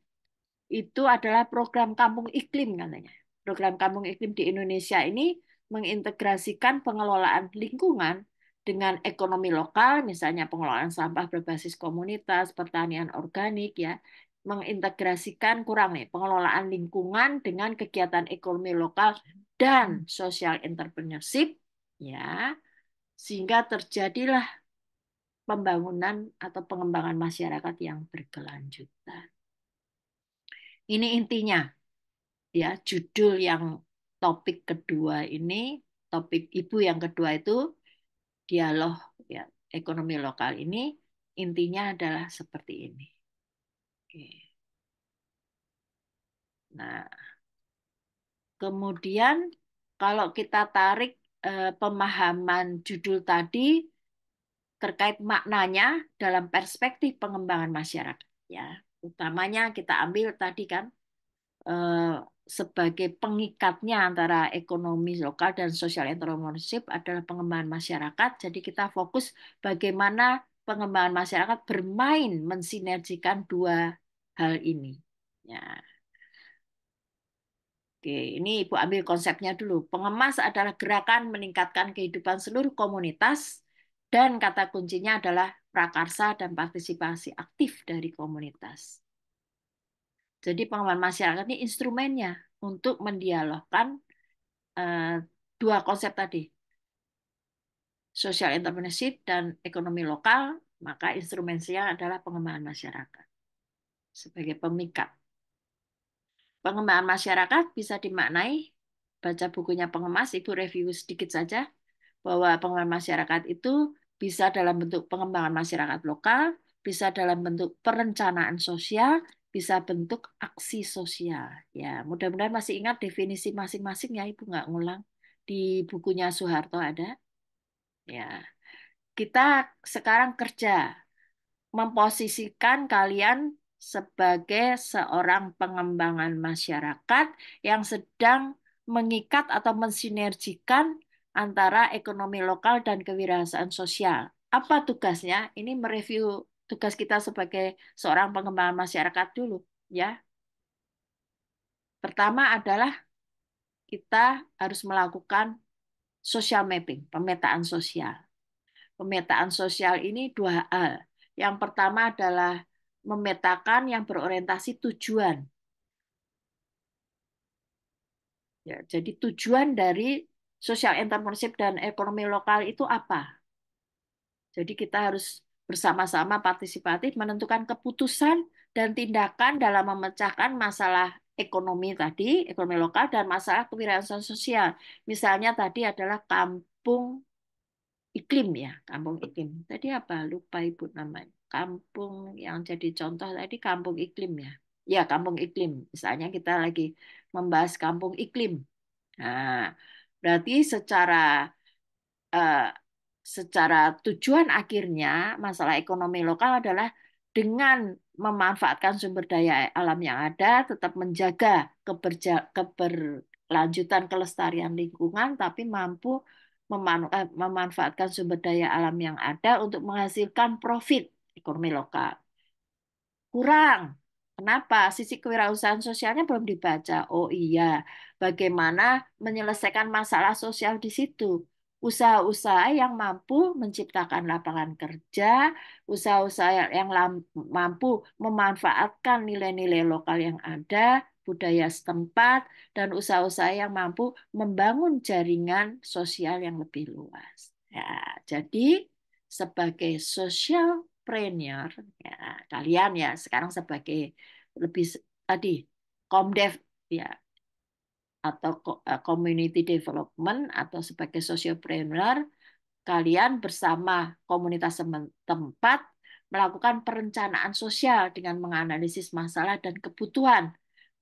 Itu adalah program kampung iklim katanya. Program kampung iklim di Indonesia ini mengintegrasikan pengelolaan lingkungan dengan ekonomi lokal, misalnya pengelolaan sampah berbasis komunitas, pertanian organik, ya, mengintegrasikan kurang nih pengelolaan lingkungan dengan kegiatan ekonomi lokal dan social entrepreneurship, ya, sehingga terjadilah pembangunan atau pengembangan masyarakat yang berkelanjutan. Ini intinya, ya, judul yang topik kedua ini, topik ibu yang kedua itu dialog, ya, ekonomi lokal ini intinya adalah seperti ini. Oke. Nah, kemudian kalau kita tarik pemahaman judul tadi terkait maknanya dalam perspektif pengembangan masyarakat, ya, utamanya kita ambil tadi kan eh, sebagai pengikatnya antara ekonomi lokal dan social entrepreneurship adalah pengembangan masyarakat. Jadi kita fokus bagaimana pengembangan masyarakat bermain mensinergikan dua hal ini. Ya, oke, ini Ibu ambil konsepnya dulu. Pengemas adalah gerakan meningkatkan kehidupan seluruh komunitas dan kata kuncinya adalah prakarsa dan partisipasi aktif dari komunitas. Jadi pengembangan masyarakat ini instrumennya untuk mendialogkan eh, dua konsep tadi, social entrepreneurship dan ekonomi lokal, maka instrumennya adalah pengembangan masyarakat sebagai pemikat. Pengembangan masyarakat bisa dimaknai, baca bukunya pengemas, Ibu review sedikit saja, bahwa pengembangan masyarakat itu bisa dalam bentuk pengembangan masyarakat lokal, bisa dalam bentuk perencanaan sosial, bisa bentuk aksi sosial. Ya, mudah-mudahan masih ingat definisi masing-masing ya, Ibu nggak ngulang. Di bukunya Soeharto ada. Ya, kita sekarang kerja memposisikan kalian sebagai seorang pengembangan masyarakat yang sedang mengikat atau mensinergikan antara ekonomi lokal dan kewirausahaan sosial. Apa tugasnya? Ini mereview tugas kita sebagai seorang pengembangan masyarakat dulu, ya. Pertama adalah kita harus melakukan social mapping, pemetaan sosial. Pemetaan sosial ini dua hal. Yang pertama adalah memetakan yang berorientasi tujuan. Ya, jadi tujuan dari social entrepreneurship dan ekonomi lokal itu apa? Jadi kita harus bersama-sama partisipatif menentukan keputusan dan tindakan dalam memecahkan masalah ekonomi tadi, ekonomi lokal dan masalah kewirausahaan sosial. Misalnya tadi adalah kampung iklim, ya, kampung iklim. Tadi apa? Lupa Ibu namanya. Kampung yang jadi contoh tadi kampung iklim, ya. Ya, kampung iklim. Misalnya kita lagi membahas kampung iklim. Nah, berarti eh, secara tujuan akhirnya masalah ekonomi lokal adalah dengan memanfaatkan sumber daya alam yang ada, tetap menjaga keberlanjutan kelestarian lingkungan, tapi mampu memanfaatkan sumber daya alam yang ada untuk menghasilkan profit ekonomi lokal. Kurang. Kenapa? Sisi kewirausahaan sosialnya belum dibaca. Oh iya, bagaimana menyelesaikan masalah sosial di situ? Usaha-usaha yang mampu menciptakan lapangan kerja, usaha-usaha yang mampu memanfaatkan nilai-nilai lokal yang ada, budaya setempat, dan usaha-usaha yang mampu membangun jaringan sosial yang lebih luas. Ya, jadi sebagai socialpreneur, ya, kalian ya sekarang sebagai lebih tadi Komdev, ya, atau community development atau sebagai socialpreneur, kalian bersama komunitas tempat melakukan perencanaan sosial dengan menganalisis masalah dan kebutuhan,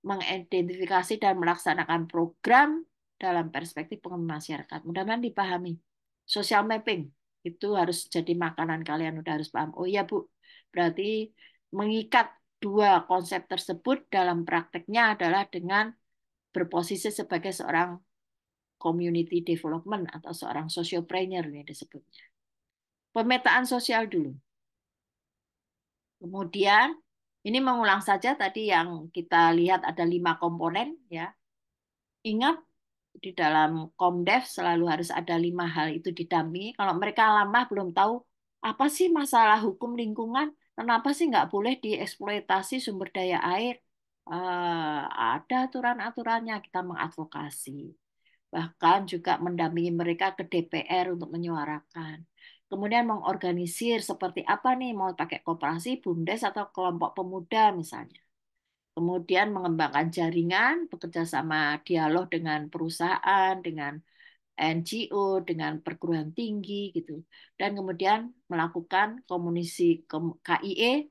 mengidentifikasi dan melaksanakan program dalam perspektif pengembangan masyarakat. Mudah-mudahan dipahami. Social mapping itu harus jadi makanan kalian, udah harus paham. Oh iya Bu, berarti mengikat dua konsep tersebut dalam prakteknya adalah dengan berposisi sebagai seorang community development atau seorang sociopreneur ini disebutnya. Pemetaan sosial dulu. Kemudian ini mengulang saja tadi yang kita lihat ada 5 komponen, ya. Ingat Di dalam Komdev selalu harus ada 5 hal itu didampingi. Kalau mereka lama belum tahu apa sih masalah hukum lingkungan, kenapa sih nggak boleh dieksploitasi sumber daya air? Ada aturan-aturannya, kita mengadvokasi. Bahkan juga mendampingi mereka ke DPR untuk menyuarakan. Kemudian mengorganisir seperti apa nih, mau pakai koperasi, BUMDes, atau kelompok pemuda misalnya. Kemudian mengembangkan jaringan, bekerja sama dialog dengan perusahaan, dengan NGO, dengan perguruan tinggi gitu. Dan kemudian melakukan komunisi KIE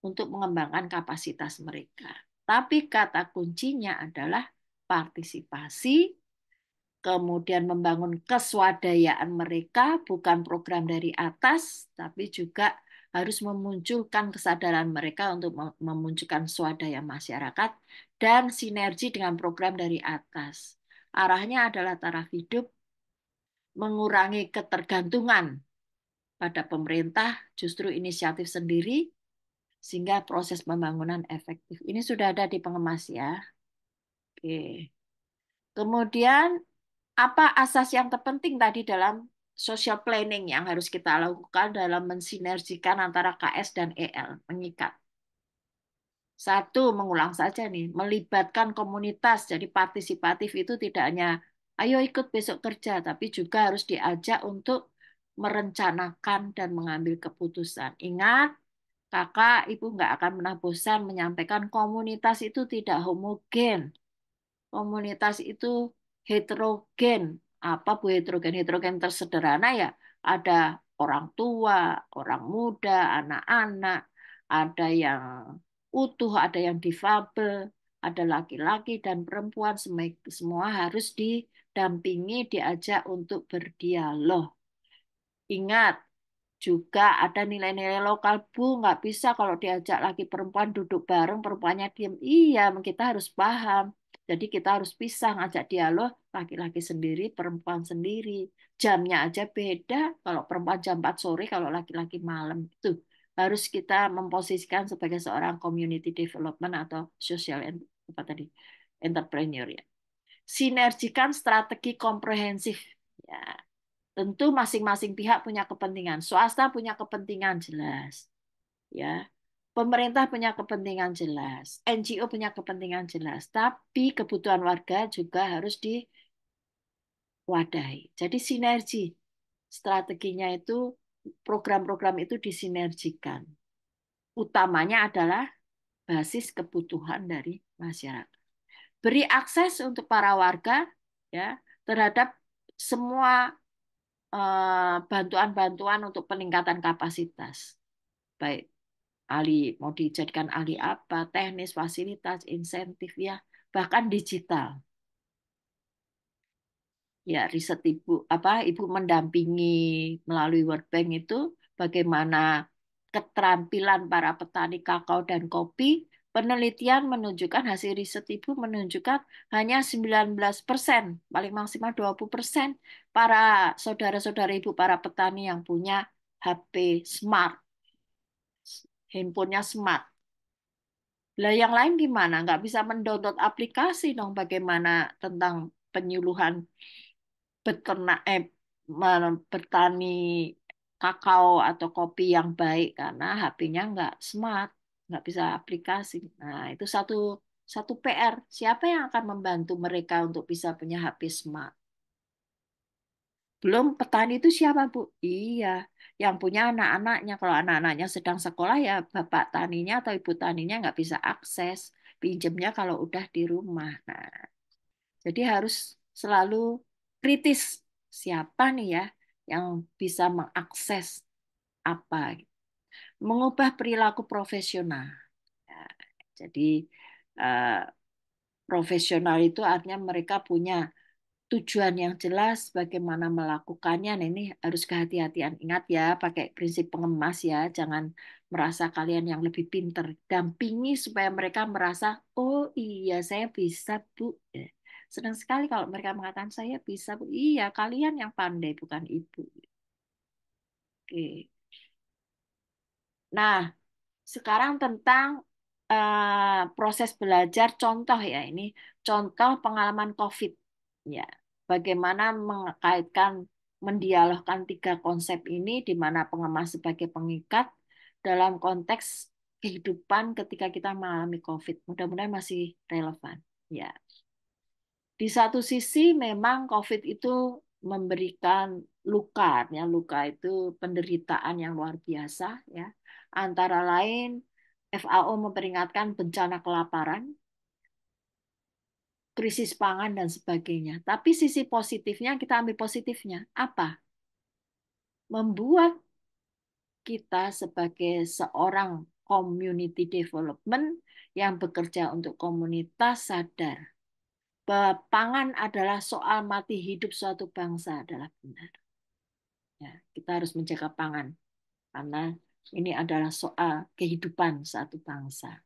untuk mengembangkan kapasitas mereka. Tapi kata kuncinya adalah partisipasi, kemudian membangun keswadayaan mereka, bukan program dari atas, tapi juga harus memunculkan kesadaran mereka untuk memunculkan swadaya masyarakat dan sinergi dengan program dari atas. Arahnya adalah taraf hidup, mengurangi ketergantungan pada pemerintah, justru inisiatif sendiri, sehingga proses pembangunan efektif. Ini sudah ada di pengemas ya. Oke. Kemudian apa asas yang terpenting tadi dalam social planning yang harus kita lakukan dalam mensinergikan antara KS dan EL, mengikat. Satu, mengulang saja nih, melibatkan komunitas. Jadi partisipatif itu tidak hanya ayo ikut besok kerja, tapi juga harus diajak untuk merencanakan dan mengambil keputusan. Ingat, kakak, ibu nggak akan pernah bosan menyampaikan komunitas itu tidak homogen. Komunitas itu heterogen. Apa Bu heterogen? Heterogen tersederhana ya. Ada orang tua, orang muda, anak-anak, ada yang utuh, ada yang difabel, ada laki-laki dan perempuan. Semua harus didampingi, diajak untuk berdialog. Ingat, juga ada nilai-nilai lokal, Bu. Nggak bisa kalau diajak laki perempuan duduk bareng, perempuannya diem. Iya, kita harus paham. Jadi kita harus pisah, ngajak dialog, laki-laki sendiri, perempuan sendiri. Jamnya aja beda, kalau perempuan jam 4 sore, kalau laki-laki malam. Itu harus kita memposisikan sebagai seorang community development atau social apa tadi, entrepreneur ya. Sinergikan strategi komprehensif. Ya, tentu masing-masing pihak punya kepentingan. Swasta punya kepentingan jelas, ya. Pemerintah punya kepentingan jelas, NGO punya kepentingan jelas, tapi kebutuhan warga juga harus diwadahi. Jadi sinergi strateginya itu program-program itu disinergikan. Utamanya adalah basis kebutuhan dari masyarakat. Beri akses untuk para warga ya terhadap semua bantuan-bantuan untuk peningkatan kapasitas. Baik ahli mau dijadikan ahli apa, teknis, fasilitas, insentif ya, bahkan digital. Ya, riset ibu mendampingi melalui World Bank itu bagaimana keterampilan para petani kakao dan kopi. Penelitian menunjukkan hasil riset ibu menunjukkan hanya 19%, paling maksimal 20% para saudara-saudara ibu para petani yang punya HP smart, handphonenya smart. Lah yang lain gimana? Nggak bisa mendownload aplikasi dong. Bagaimana tentang penyuluhan beternak bertani kakao atau kopi yang baik karena HP-nya nggak smart, nggak bisa aplikasi. Nah, itu satu satu PR. Siapa yang akan membantu mereka untuk bisa punya HP smart? Belum petani itu siapa, Bu? Iya, yang punya anak-anaknya. Kalau anak-anaknya sedang sekolah ya bapak taninya atau ibu taninya nggak bisa akses. Pinjemnya kalau udah di rumah. Nah, jadi harus selalu kritis siapa nih ya yang bisa mengakses apa. Mengubah perilaku profesional. Ya, jadi eh, profesional itu artinya mereka punya tujuan yang jelas bagaimana melakukannya. Nah, ini harus kehati-hatian. Ingat ya, pakai prinsip pengemas ya. Jangan merasa kalian yang lebih pinter. Dampingi supaya mereka merasa, oh iya saya bisa Bu. Ya. Senang sekali kalau mereka mengatakan saya bisa Bu. Iya, kalian yang pandai bukan ibu. Oke. Nah, sekarang tentang proses belajar contoh ya. Ini contoh pengalaman COVID. Ya. bagaimana mengaitkan, mendialogkan tiga konsep ini, di mana pengemas sebagai pengikat dalam konteks kehidupan ketika kita mengalami COVID. Mudah-mudahan masih relevan. Ya, di satu sisi memang COVID itu memberikan luka, ya luka itu penderitaan yang luar biasa, ya. Antara lain FAO memperingatkan bencana kelaparan, krisis pangan dan sebagainya. Tapi sisi positifnya kita ambil positifnya apa? Membuat kita sebagai seorang community development yang bekerja untuk komunitas sadar bahwa pangan adalah soal mati hidup suatu bangsa adalah benar. Ya, kita harus menjaga pangan karena ini adalah soal kehidupan suatu bangsa.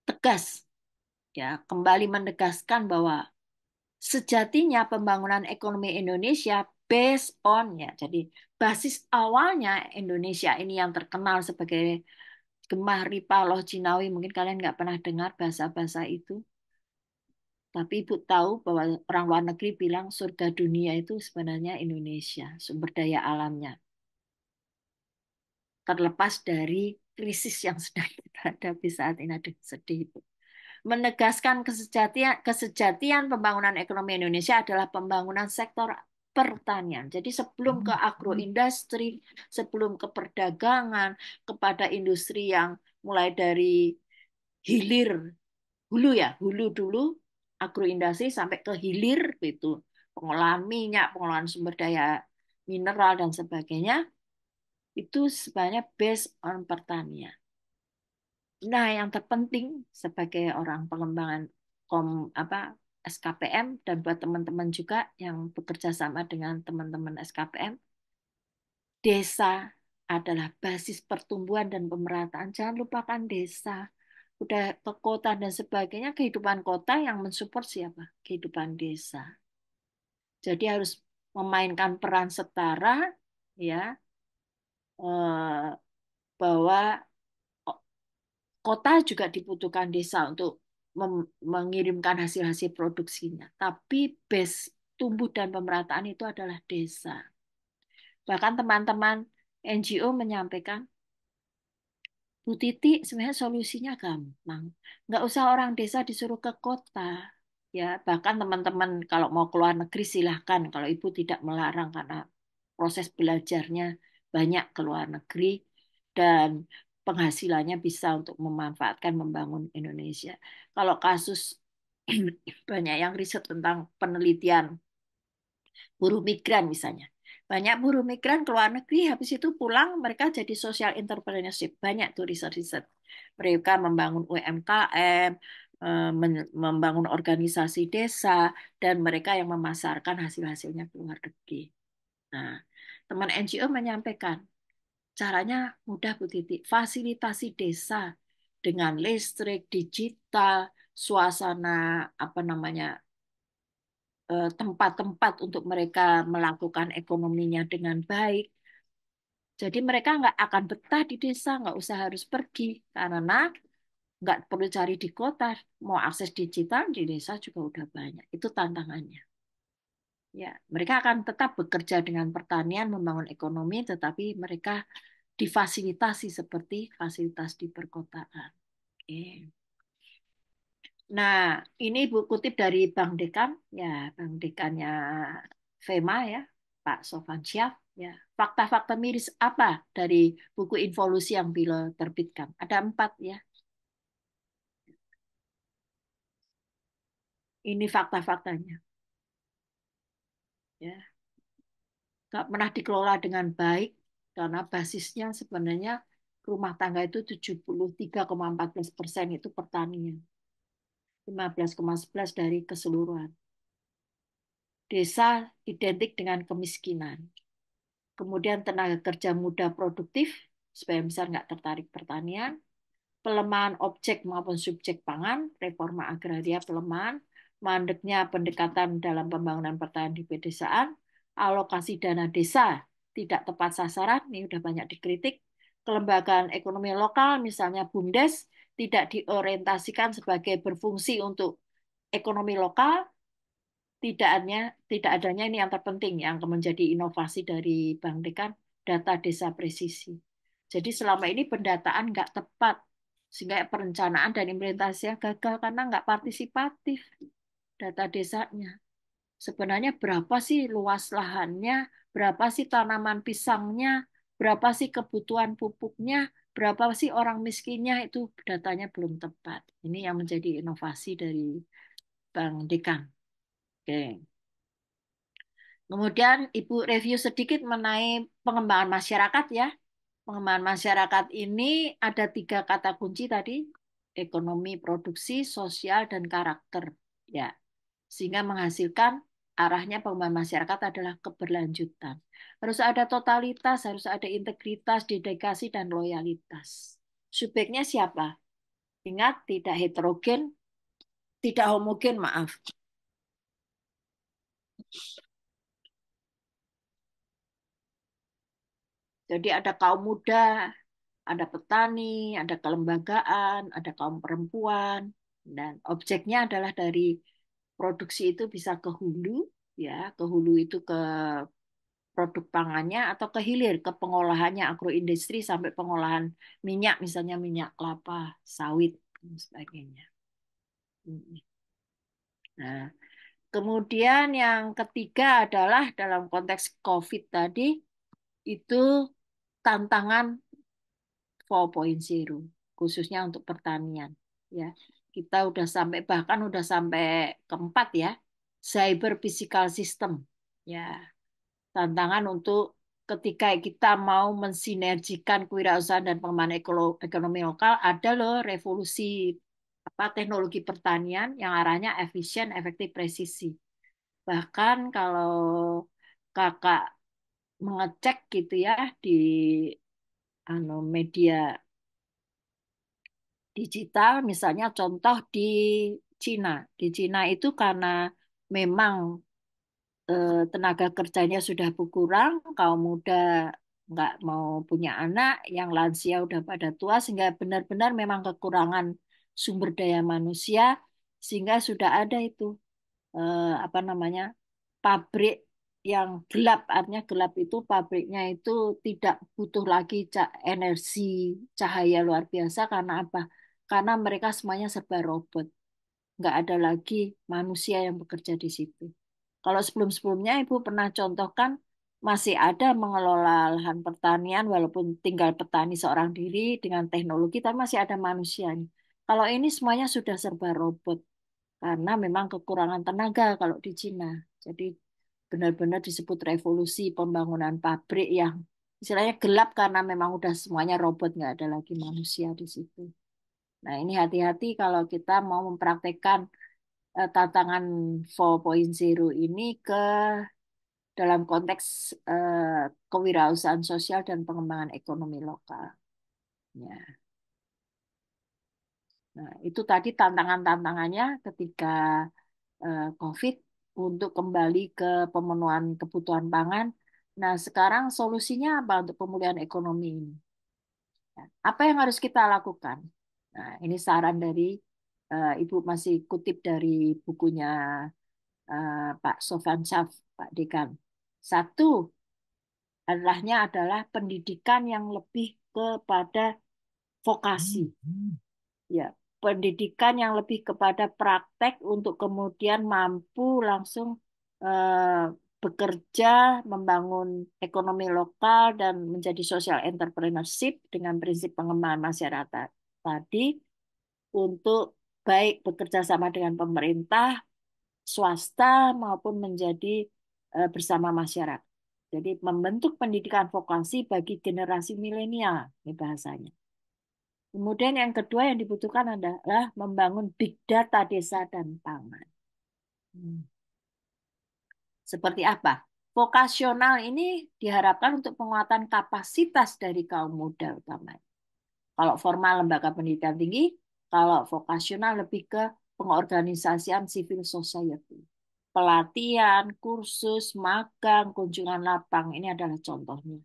Tegas, ya, kembali menegaskan bahwa sejatinya pembangunan ekonomi Indonesia based on, ya, jadi basis awalnya Indonesia ini yang terkenal sebagai Gemah Ripah Loh Cinawi, mungkin kalian nggak pernah dengar bahasa-bahasa itu. Tapi Ibu tahu bahwa orang luar negeri bilang surga dunia itu sebenarnya Indonesia, sumber daya alamnya. Terlepas dari krisis yang sedang kita hadapi saat ini, aduh sedih Ibu. Menegaskan kesejatian pembangunan ekonomi Indonesia adalah pembangunan sektor pertanian. Jadi sebelum ke agroindustri, sebelum ke perdagangan, kepada industri yang mulai dari hilir, hulu ya, hulu dulu, agroindustri sampai ke hilir, itu pengolahan minyak, pengolahan sumber daya mineral dan sebagainya, itu sebenarnya based on pertanian. Nah, yang terpenting sebagai orang pengembangan apa SKPM dan buat teman-teman juga yang bekerja sama dengan teman-teman SKPM, desa adalah basis pertumbuhan dan pemerataan. Jangan lupakan desa. Udah ke kota dan sebagainya, kehidupan kota yang mensupport siapa? Kehidupan desa. Jadi harus memainkan peran setara, ya, bahwa kota juga dibutuhkan desa untuk mengirimkan hasil-hasil produksinya. Tapi base tumbuh dan pemerataan itu adalah desa. Bahkan teman-teman NGO menyampaikan, Bu Titi, sebenarnya solusinya gampang. Nggak usah orang desa disuruh ke kota. Ya, bahkan teman-teman kalau mau keluar negeri silahkan. Kalau Ibu tidak melarang karena proses belajarnya banyak ke luar negeri dan penghasilannya bisa untuk memanfaatkan membangun Indonesia. Kalau kasus banyak yang riset tentang penelitian buruh migran misalnya. Banyak buruh migran ke luar negeri, habis itu pulang mereka jadi social entrepreneurship. Banyak tuh riset-riset. Mereka membangun UMKM, membangun organisasi desa, dan mereka yang memasarkan hasil-hasilnya ke luar negeri. Nah, teman NGO menyampaikan, caranya mudah Bu Titi, fasilitasi desa dengan listrik, digital, suasana apa namanya tempat-tempat untuk mereka melakukan ekonominya dengan baik. Jadi mereka nggak akan betah di desa, nggak usah harus pergi karena nggak perlu cari di kota, mau akses digital di desa juga udah banyak. Itu tantangannya. Ya, mereka akan tetap bekerja dengan pertanian, membangun ekonomi, tetapi mereka difasilitasi seperti fasilitas di perkotaan. Oke. Nah, ini Ibu kutip dari Bang Dekan, ya, Bang Dekannya FEMA ya, Pak Sofan Syaf. Ya, fakta-fakta miris apa dari buku Involusi yang Bilo terbitkan? Ada 4 ya. Ini fakta-faktanya. Ya, nggak pernah dikelola dengan baik karena basisnya sebenarnya rumah tangga itu 73,14% itu pertanian, 15,11 dari keseluruhan. Desa identik dengan kemiskinan. Kemudian tenaga kerja muda produktif, supaya besar nggak tertarik pertanian, pelemahan objek maupun subjek pangan, reforma agraria pelemahan, mandeknya pendekatan dalam pembangunan pertanian di pedesaan, alokasi dana desa tidak tepat sasaran, ini udah banyak dikritik, kelembagaan ekonomi lokal, misalnya BUMDes, tidak diorientasikan sebagai berfungsi untuk ekonomi lokal, tidak adanya ini yang terpenting yang menjadi inovasi dari Bank Dekan, data desa presisi. Jadi selama ini pendataan nggak tepat, sehingga perencanaan dan implementasinya gagal karena nggak partisipatif data desanya. Sebenarnya berapa sih luas lahannya, berapa sih tanaman pisangnya, berapa sih kebutuhan pupuknya, berapa sih orang miskinnya, itu datanya belum tepat. Ini yang menjadi inovasi dari Bank Dekan. Oke. Kemudian Ibu review sedikit mengenai pengembangan masyarakat ya. Pengembangan masyarakat ini ada 3 kata kunci tadi, ekonomi, produksi, sosial, dan karakter. Ya, sehingga menghasilkan arahnya pengembangan masyarakat adalah keberlanjutan. Harus ada totalitas, harus ada integritas, dedikasi, dan loyalitas. Subjeknya siapa? Ingat, tidak heterogen, tidak homogen, maaf. Jadi ada kaum muda, ada petani, ada kelembagaan, ada kaum perempuan, dan objeknya adalah dari produksi itu bisa ke hulu, ya, ke hulu itu ke produk pangannya atau ke hilir ke pengolahannya agroindustri sampai pengolahan minyak, misalnya minyak kelapa, sawit, dan sebagainya. Nah, kemudian yang ketiga adalah dalam konteks COVID tadi itu tantangan 4.0 khususnya untuk pertanian ya. Kita udah sampai bahkan udah sampai keempat ya, cyber physical system ya. Tantangan untuk ketika kita mau mensinergikan kewirausahaan dan pengembangan ekonomi lokal, ada loh revolusi apa teknologi pertanian yang arahnya efisien, efektif, presisi. Bahkan kalau kakak mengecek gitu ya di media digital, misalnya contoh di Cina. Di Cina itu karena memang tenaga kerjanya sudah berkurang, kaum muda nggak mau punya anak, yang lansia udah pada tua, sehingga benar-benar memang kekurangan sumber daya manusia, sehingga sudah ada itu apa namanya pabrik yang gelap, artinya gelap itu pabriknya itu tidak butuh lagi energi cahaya luar biasa karena apa? Karena mereka semuanya serba robot, nggak ada lagi manusia yang bekerja di situ. Kalau sebelum-sebelumnya Ibu pernah contohkan masih ada mengelola lahan pertanian walaupun tinggal petani seorang diri dengan teknologi, tapi masih ada manusianya. Kalau ini semuanya sudah serba robot karena memang kekurangan tenaga kalau di Cina. Jadi benar-benar disebut revolusi pembangunan pabrik yang istilahnya gelap karena memang udah semuanya robot, nggak ada lagi manusia di situ. Nah, ini hati-hati kalau kita mau mempraktekkan tantangan 4.0 ini ke dalam konteks kewirausahaan sosial dan pengembangan ekonomi lokal. Ya. Nah, itu tadi tantangan-tantangannya ketika COVID untuk kembali ke pemenuhan kebutuhan pangan. Nah, sekarang solusinya apa untuk pemulihan ekonomi ini? Ya, apa yang harus kita lakukan? Nah, ini saran dari Ibu masih kutip dari bukunya Pak Sofan Syaf, Pak Dekan. Satu, adalah pendidikan yang lebih kepada vokasi. Ya, pendidikan yang lebih kepada praktek untuk kemudian mampu langsung eh, bekerja, membangun ekonomi lokal dan menjadi social entrepreneurship dengan prinsip pengembangan masyarakat tadi untuk baik bekerja sama dengan pemerintah, swasta maupun menjadi bersama masyarakat. Jadi membentuk pendidikan vokasi bagi generasi milenial, ini bahasanya. Kemudian yang kedua yang dibutuhkan adalah membangun big data desa dan pangan. Hmm. Seperti apa? Vokasional ini diharapkan untuk penguatan kapasitas dari kaum muda utamanya. Kalau formal lembaga pendidikan tinggi, kalau vokasional lebih ke pengorganisasian civil society. Pelatihan, kursus, magang, kunjungan lapang, ini adalah contohnya.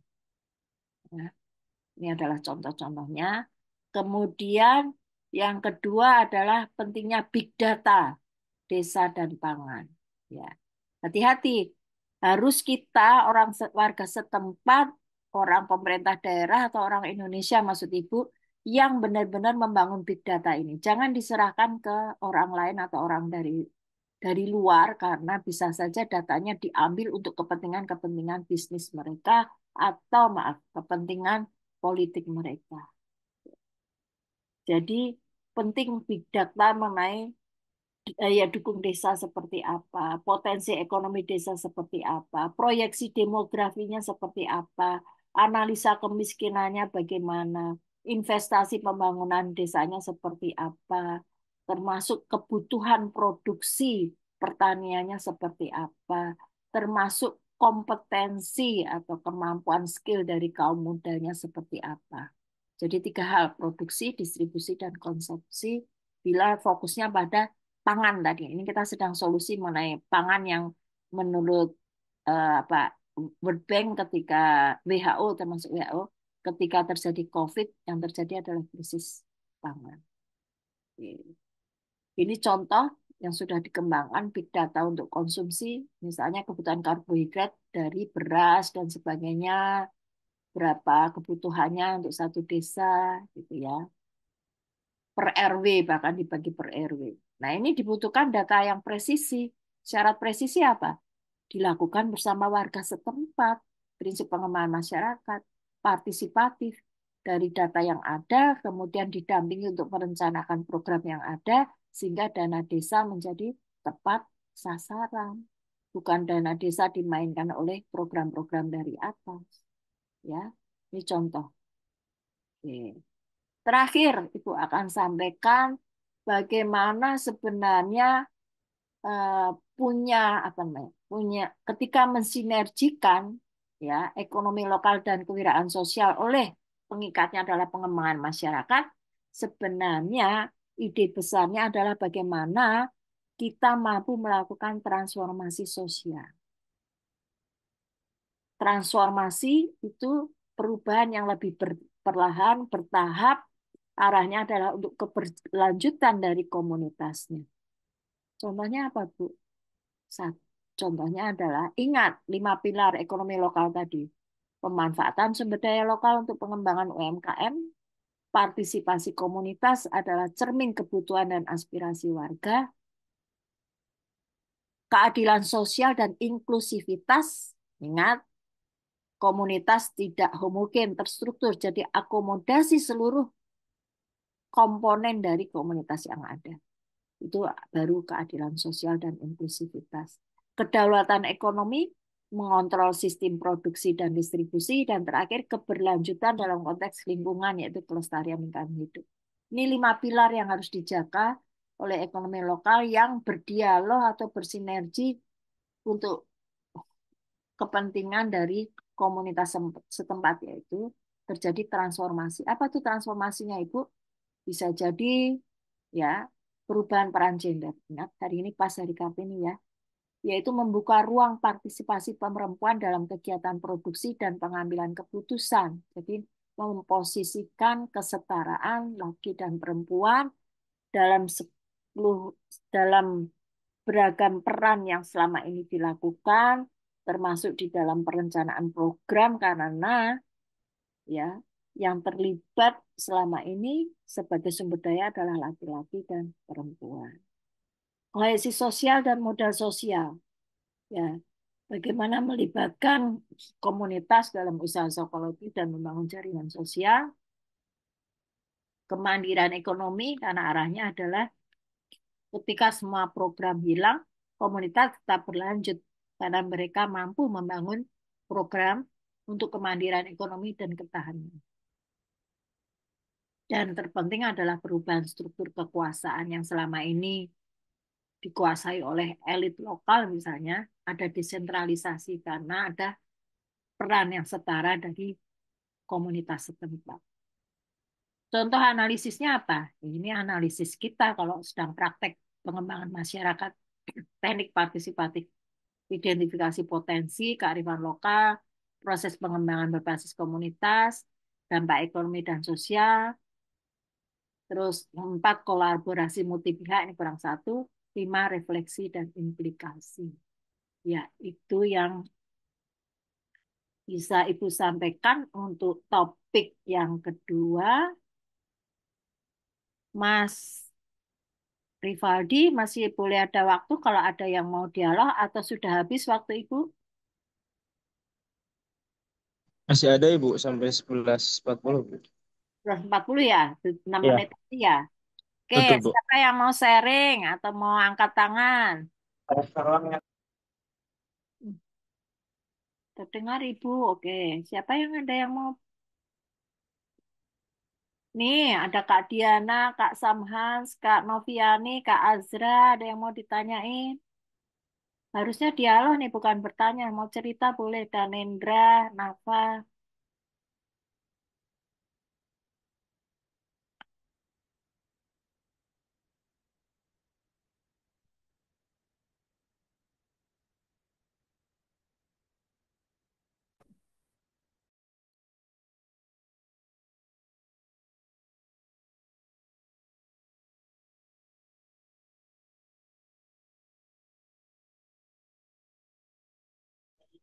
Ya, ini adalah contoh-contohnya. Kemudian yang kedua adalah pentingnya big data desa dan pangan. Ya. Hati-hati. Harus kita warga setempat, orang pemerintah daerah atau orang Indonesia maksud Ibu yang benar-benar membangun big data ini. Jangan diserahkan ke orang lain atau orang dari luar karena bisa saja datanya diambil untuk kepentingan-kepentingan bisnis mereka atau maaf, kepentingan politik mereka. Jadi penting big data mengenai daya dukung desa seperti apa, potensi ekonomi desa seperti apa, proyeksi demografinya seperti apa, analisa kemiskinannya bagaimana, investasi pembangunan desanya seperti apa, termasuk kebutuhan produksi pertaniannya seperti apa, termasuk kompetensi atau kemampuan skill dari kaum mudanya seperti apa. Jadi tiga hal, produksi, distribusi, dan konsumsi, bila fokusnya pada pangan tadi. Ini kita sedang solusi mengenai pangan yang menurut apa World Bank ketika WHO termasuk WHO ketika terjadi COVID yang terjadi adalah krisis pangan. Ini contoh yang sudah dikembangkan big data untuk konsumsi, misalnya kebutuhan karbohidrat dari beras dan sebagainya, berapa kebutuhannya untuk satu desa, gitu ya, per RW bahkan dibagi per RW. Nah, ini dibutuhkan data yang presisi. Syarat presisi apa? Dilakukan bersama warga setempat, prinsip pengembangan masyarakat, partisipatif dari data yang ada, kemudian didampingi untuk merencanakan program yang ada, sehingga dana desa menjadi tepat sasaran. Bukan dana desa dimainkan oleh program-program dari atas. Ya, ini contoh. Oke. Terakhir, Ibu akan sampaikan bagaimana sebenarnya eh, punya apa namanya punya ketika mensinergikan ya ekonomi lokal dan kewirausahaan sosial oleh pengikatnya adalah pengembangan masyarakat, sebenarnya ide besarnya adalah bagaimana kita mampu melakukan transformasi sosial. Transformasi itu perubahan yang lebih perlahan, bertahap, arahnya adalah untuk keberlanjutan dari komunitasnya. Contohnya apa, Bu? Satu, contohnya adalah ingat 5 pilar ekonomi lokal tadi. Pemanfaatan sumber daya lokal untuk pengembangan UMKM, partisipasi komunitas adalah cermin kebutuhan dan aspirasi warga, keadilan sosial dan inklusivitas. Ingat, komunitas tidak homogen, terstruktur, jadi akomodasi seluruh komponen dari komunitas yang ada. Itu baru keadilan sosial dan inklusivitas. Kedaulatan ekonomi, mengontrol sistem produksi dan distribusi, dan terakhir keberlanjutan dalam konteks lingkungan, yaitu kelestarian lingkungan hidup. Ini 5 pilar yang harus dijaga oleh ekonomi lokal yang berdialog atau bersinergi untuk kepentingan dari komunitas setempat, yaitu terjadi transformasi. Apa itu transformasinya, Ibu? Bisa jadi ya perubahan peran gender. Ingat, hari ini pas hari Kartini ya, yaitu membuka ruang partisipasi perempuan dalam kegiatan produksi dan pengambilan keputusan. Jadi memposisikan kesetaraan laki dan perempuan dalam 10 dalam beragam peran yang selama ini dilakukan, termasuk di dalam perencanaan program karena ya yang terlibat selama ini sebagai sumber daya adalah laki-laki dan perempuan. Kohesi sosial dan modal sosial, ya, bagaimana melibatkan komunitas dalam usaha psikologi dan membangun jaringan sosial, kemandirian ekonomi karena arahnya adalah ketika semua program hilang, komunitas tetap berlanjut karena mereka mampu membangun program untuk kemandirian ekonomi dan ketahanan. Dan terpenting adalah perubahan struktur kekuasaan yang selama ini dikuasai oleh elit lokal misalnya, ada desentralisasi karena ada peran yang setara dari komunitas setempat. Contoh analisisnya apa? Ini analisis kita kalau sedang praktek pengembangan masyarakat, teknik partisipatif, identifikasi potensi, kearifan lokal, proses pengembangan berbasis komunitas, dampak ekonomi dan sosial, terus 4 kolaborasi multi pihak, ini kurang 1, 5 refleksi dan implikasi. Ya, itu yang bisa Ibu sampaikan untuk topik yang kedua. Mas Rivaldi masih boleh ada waktu kalau ada yang mau dialog atau sudah habis waktu Ibu? Masih ada Ibu sampai 11.40 Bu. Sudah 40 ya? 6 Iya, menit lagi ya? Oke, betul Bu. siapa yang mau sharing atau mau angkat tangan? Terdengar Ibu, oke. Siapa yang ada yang mau? Nih, ada Kak Diana, Kak Samhans, Kak Noviani, Kak Azra, ada yang mau ditanyain? Harusnya dialog nih, bukan bertanya. Mau cerita boleh, Danendra, Nafa.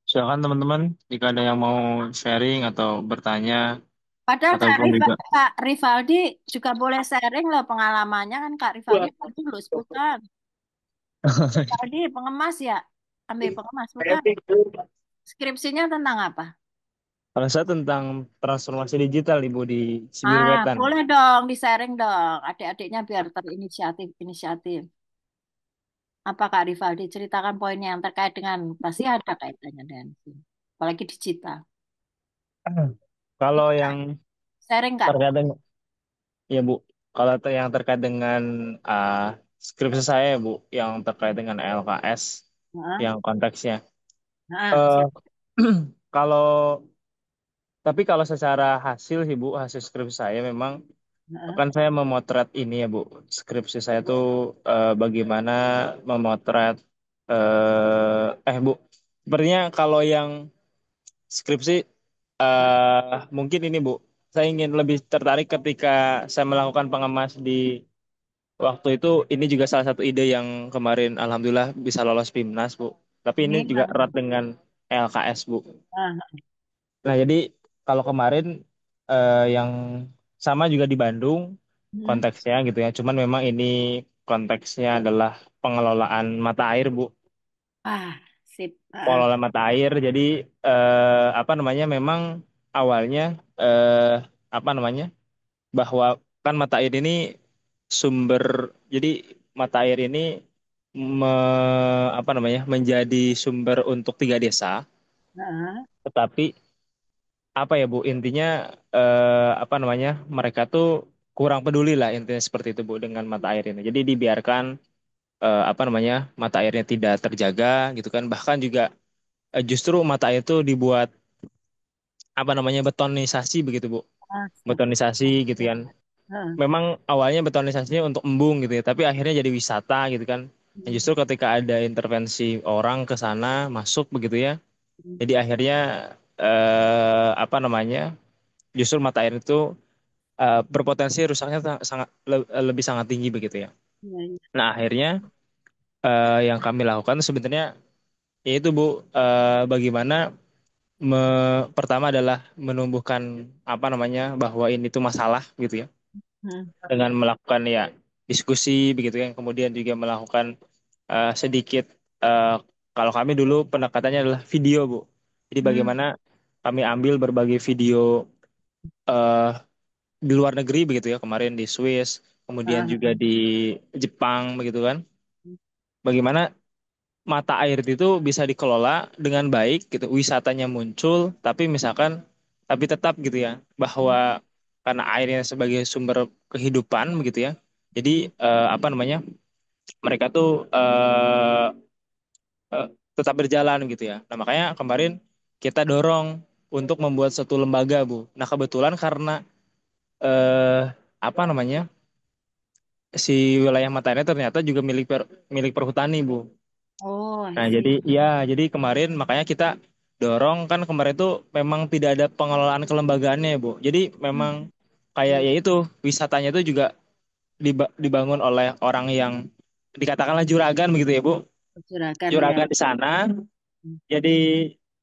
Silakan teman-teman, jika ada yang mau sharing atau bertanya, Padahal ataupun juga Kak Rivaldi juga boleh sharing loh pengalamannya kan Kak Rivaldi kan lulus bukan? Rivaldi pengemas ya? Ambil pengemas bukan? Skripsinya tentang apa? kalau saya tentang transformasi digital Ibu di Ah, Sibirwetan. boleh dong di-sharing dong. Adik-adiknya biar terinisiatif. Apa Kak Rivaldi ceritakan poinnya yang terkait dengan pasti ada kaitannya dengan sini. Apalagi digital. Kalau yang Sharing Kak. terkait dengan, ya Bu, kalau yang terkait dengan uh, skripsi saya Bu, yang terkait dengan LKS, Nah, yang konteksnya. nah, eh kalau tapi kalau secara hasil sih Bu, hasil skripsi saya memang nah, kan saya memotret ini ya Bu. Skripsi saya tuh bagaimana memotret Bu, sepertinya kalau yang skripsi mungkin ini Bu, saya ingin lebih tertarik ketika saya melakukan pengemas di waktu itu. Ini juga salah satu ide yang kemarin alhamdulillah bisa lolos PIMNAS Bu. Tapi ini ini juga erat dengan LKS Bu. nah, Nah, jadi kalau kemarin yang sama juga di Bandung hmm. konteksnya gitu ya. Cuman memang ini konteksnya adalah pengelolaan mata air, Bu. Ah, sip. Pengelolaan mata air. Jadi apa namanya? Memang awalnya apa namanya? Bahwa kan mata air ini sumber, jadi mata air ini apa namanya? Menjadi sumber untuk 3 desa, Nah, tetapi apa ya Bu, intinya apa namanya, mereka tuh kurang peduli lah intinya seperti itu Bu dengan mata air ini. Jadi dibiarkan apa namanya, mata airnya tidak terjaga gitu kan. Bahkan juga justru mata air itu dibuat apa namanya, betonisasi begitu Bu. Betonisasi astagfirullah. gitu kan. Nah, Memang awalnya betonisasinya untuk embung gitu ya, tapi akhirnya jadi wisata gitu kan. Dan justru ketika ada intervensi orang ke sana masuk begitu ya, jadi akhirnya apa namanya, justru mata air itu berpotensi rusaknya lebih sangat tinggi begitu ya. iya, iya. Nah, akhirnya yang kami lakukan sebenarnya yaitu Bu, bagaimana pertama adalah menumbuhkan apa namanya, bahwa ini tuh masalah gitu ya, Hmm, dengan melakukan ya diskusi begitu ya. Kemudian juga melakukan sedikit eh, kalau kami dulu pendekatannya adalah video Bu. Jadi hmm, bagaimana kami ambil berbagai video eh, di luar negeri begitu ya, kemarin di Swiss, kemudian ah, juga di Jepang begitu kan. Bagaimana mata air itu bisa dikelola dengan baik gitu, wisatanya muncul, tapi misalkan tapi tetap gitu ya, bahwa karena airnya sebagai sumber kehidupan begitu ya. Jadi apa namanya? Mereka tuh eh, tetap berjalan gitu ya. Nah, makanya kemarin kita dorong untuk membuat satu lembaga, Bu. Nah, kebetulan karena eh apa namanya, si wilayah Matahari ternyata juga milik perhutani, Bu. oh, I Nah, see. jadi ya, jadi kemarin makanya kita dorong kan, kemarin itu memang tidak ada pengelolaan kelembagaannya ya, Bu. Jadi memang Hmm. kayak ya itu, wisatanya itu juga dibangun oleh orang yang dikatakanlah juragan begitu ya, Bu. Juragan ya. juragan di sana. Jadi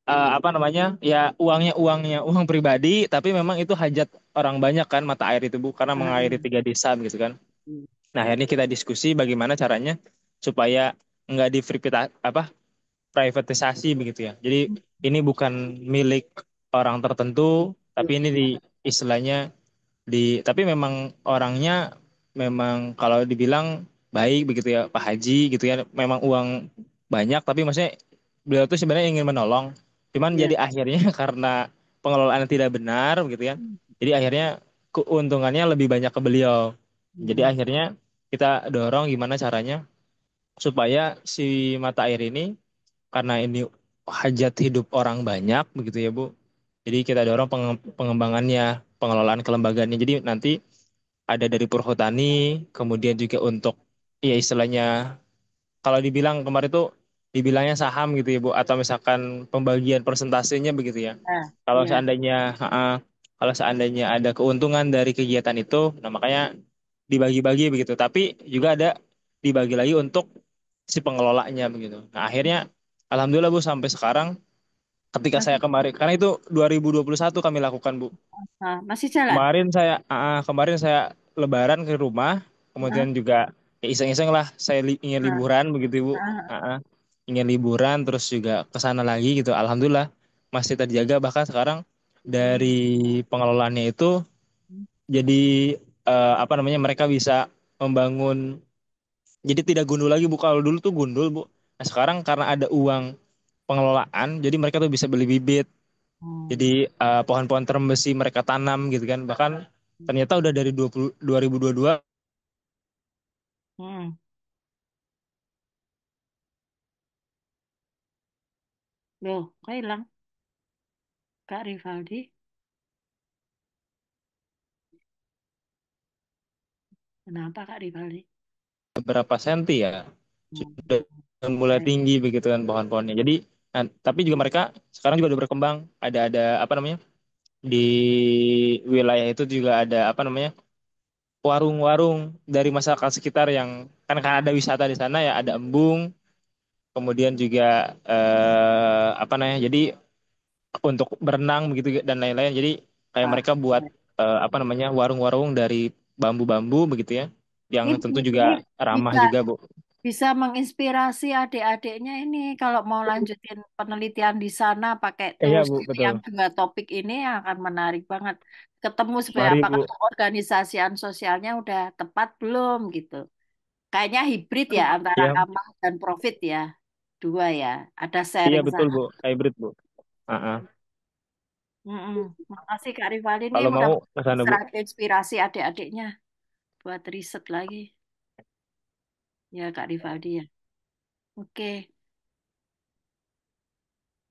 apa namanya? Ya uangnya uang pribadi, tapi memang itu hajat orang banyak kan mata air itu Bu, karena mengairi Ah, 3 desa gitu kan. Nah, akhirnya kita diskusi bagaimana caranya supaya nggak di apa privatisasi begitu ya. Jadi ini bukan milik orang tertentu, tapi ini di istilahnya tapi memang orangnya memang kalau dibilang baik begitu ya Pak Haji gitu ya, memang uang banyak tapi maksudnya beliau tuh sebenarnya ingin menolong, cuman ya. jadi akhirnya karena pengelolaan tidak benar gitu ya, jadi akhirnya keuntungannya lebih banyak ke beliau. Jadi Hmm. akhirnya kita dorong gimana caranya supaya si mata air ini, karena ini hajat hidup orang banyak begitu ya Bu. Jadi kita dorong pengembangannya, pengelolaan kelembagaannya. Jadi nanti ada dari perhutani, kemudian juga untuk ya istilahnya kalau dibilang kemarin tuh dibilangnya saham gitu ya Bu, atau misalkan pembagian persentasenya begitu ya. Ah, Kalau ya. seandainya kalau seandainya ada keuntungan dari kegiatan itu, nah makanya dibagi-bagi begitu. Tapi juga ada dibagi lagi untuk si pengelolanya begitu. Nah akhirnya alhamdulillah Bu sampai sekarang ketika saya Masih, kemarin, karena itu 2021 kami lakukan Bu. masih jalan. Kemarin saya Lebaran ke rumah, Ah, kemudian juga ya iseng-iseng lah saya ingin ah, liburan begitu Bu. ah, Ah, ah. Ingin liburan terus juga ke sana lagi gitu. Alhamdulillah masih terjaga, bahkan sekarang dari pengelolaannya itu jadi apa namanya, mereka bisa membangun, jadi tidak gundul lagi Bu. Kalau dulu tuh gundul Bu. Nah, sekarang karena ada uang pengelolaan jadi mereka tuh bisa beli bibit. Jadi hmm, pohon-pohon term besi mereka tanam gitu kan. Bahkan ternyata udah dari 2022. hmm. Loh, kok hilang Kak Rivaldi? Kenapa Kak Rivaldi? Berapa senti ya, Hmm. sudah mulai Baik. tinggi begitu kan pohon-pohonnya. Jadi tapi juga mereka sekarang juga udah berkembang. Ada apa namanya, di wilayah itu juga ada apa namanya, warung-warung dari masyarakat sekitar yang kan ada wisata di sana ya, ada embung, kemudian juga apa namanya, jadi untuk berenang begitu dan lain-lain. Jadi kayak Ah, mereka buat baik. apa namanya, warung-warung dari bambu-bambu begitu ya, yang Ini, tentu juga ini ramah bisa juga Bu. bisa menginspirasi adik-adiknya ini kalau mau lanjutin penelitian di sana pakai Iya tools Bu, betul. yang dua topik ini akan menarik banget. Ketemu sebenarnya Mari apakah Bu. pengorganisasian sosialnya udah tepat belum gitu. Kayaknya hibrid ya antara Iya, amal dan profit ya. Dua ya. Ada iya sharing betul Bu, saham. hybrid Bu. Ah. Mm-mm. Makasih Kak Rivaldi ini Kalau mau ke mudah-mudahan sana bisa Bu. inspirasi adik-adiknya buat riset lagi. Ya Kak Rivaldi ya. Oke.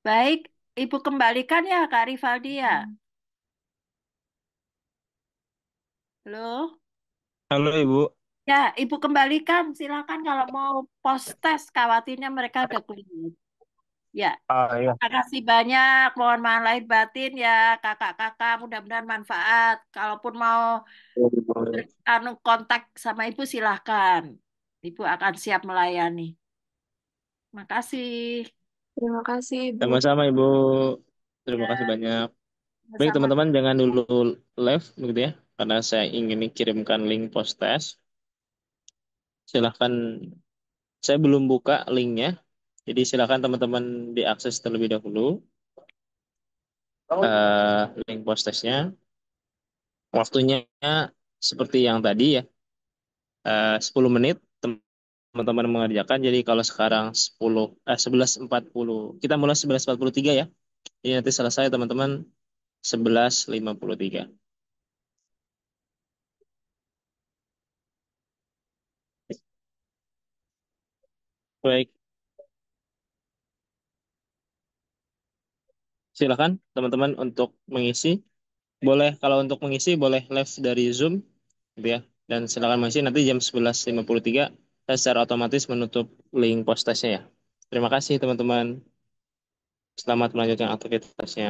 Baik, Ibu kembalikan ya Kak Rivaldi ya. Halo? Halo Ibu. Ya, Ibu kembalikan. Silakan kalau mau post test, khawatirnya mereka udah keluar. Ya, Ah iya. makasih banyak. Mohon maaf lahir batin ya kakak-kakak. Mudah-mudahan manfaat. Kalaupun mau kontak sama Ibu silahkan. Ibu akan siap melayani. Makasih. Terima kasih, Ibu. Sama-sama Ibu. Terima kasih Ya, banyak. Baik sama. teman-teman, jangan dulu live begitu ya, karena saya ingin kirimkan link post test. Silahkan, saya belum buka linknya, jadi silahkan teman-teman diakses terlebih dahulu link post testnya. Waktunya seperti yang tadi ya, 10 menit teman-teman mengerjakan. Jadi kalau sekarang 11.40, kita mulai 11.43 ya. Jadi nanti selesai teman-teman 11.53. Baik, silakan teman-teman untuk mengisi. Boleh, kalau untuk mengisi boleh live dari Zoom gitu ya. Dan silakan mengisi, nanti jam 11.53 saya secara otomatis menutup link postasinya ya. Terima kasih teman-teman. Selamat melanjutkan aktivitasnya.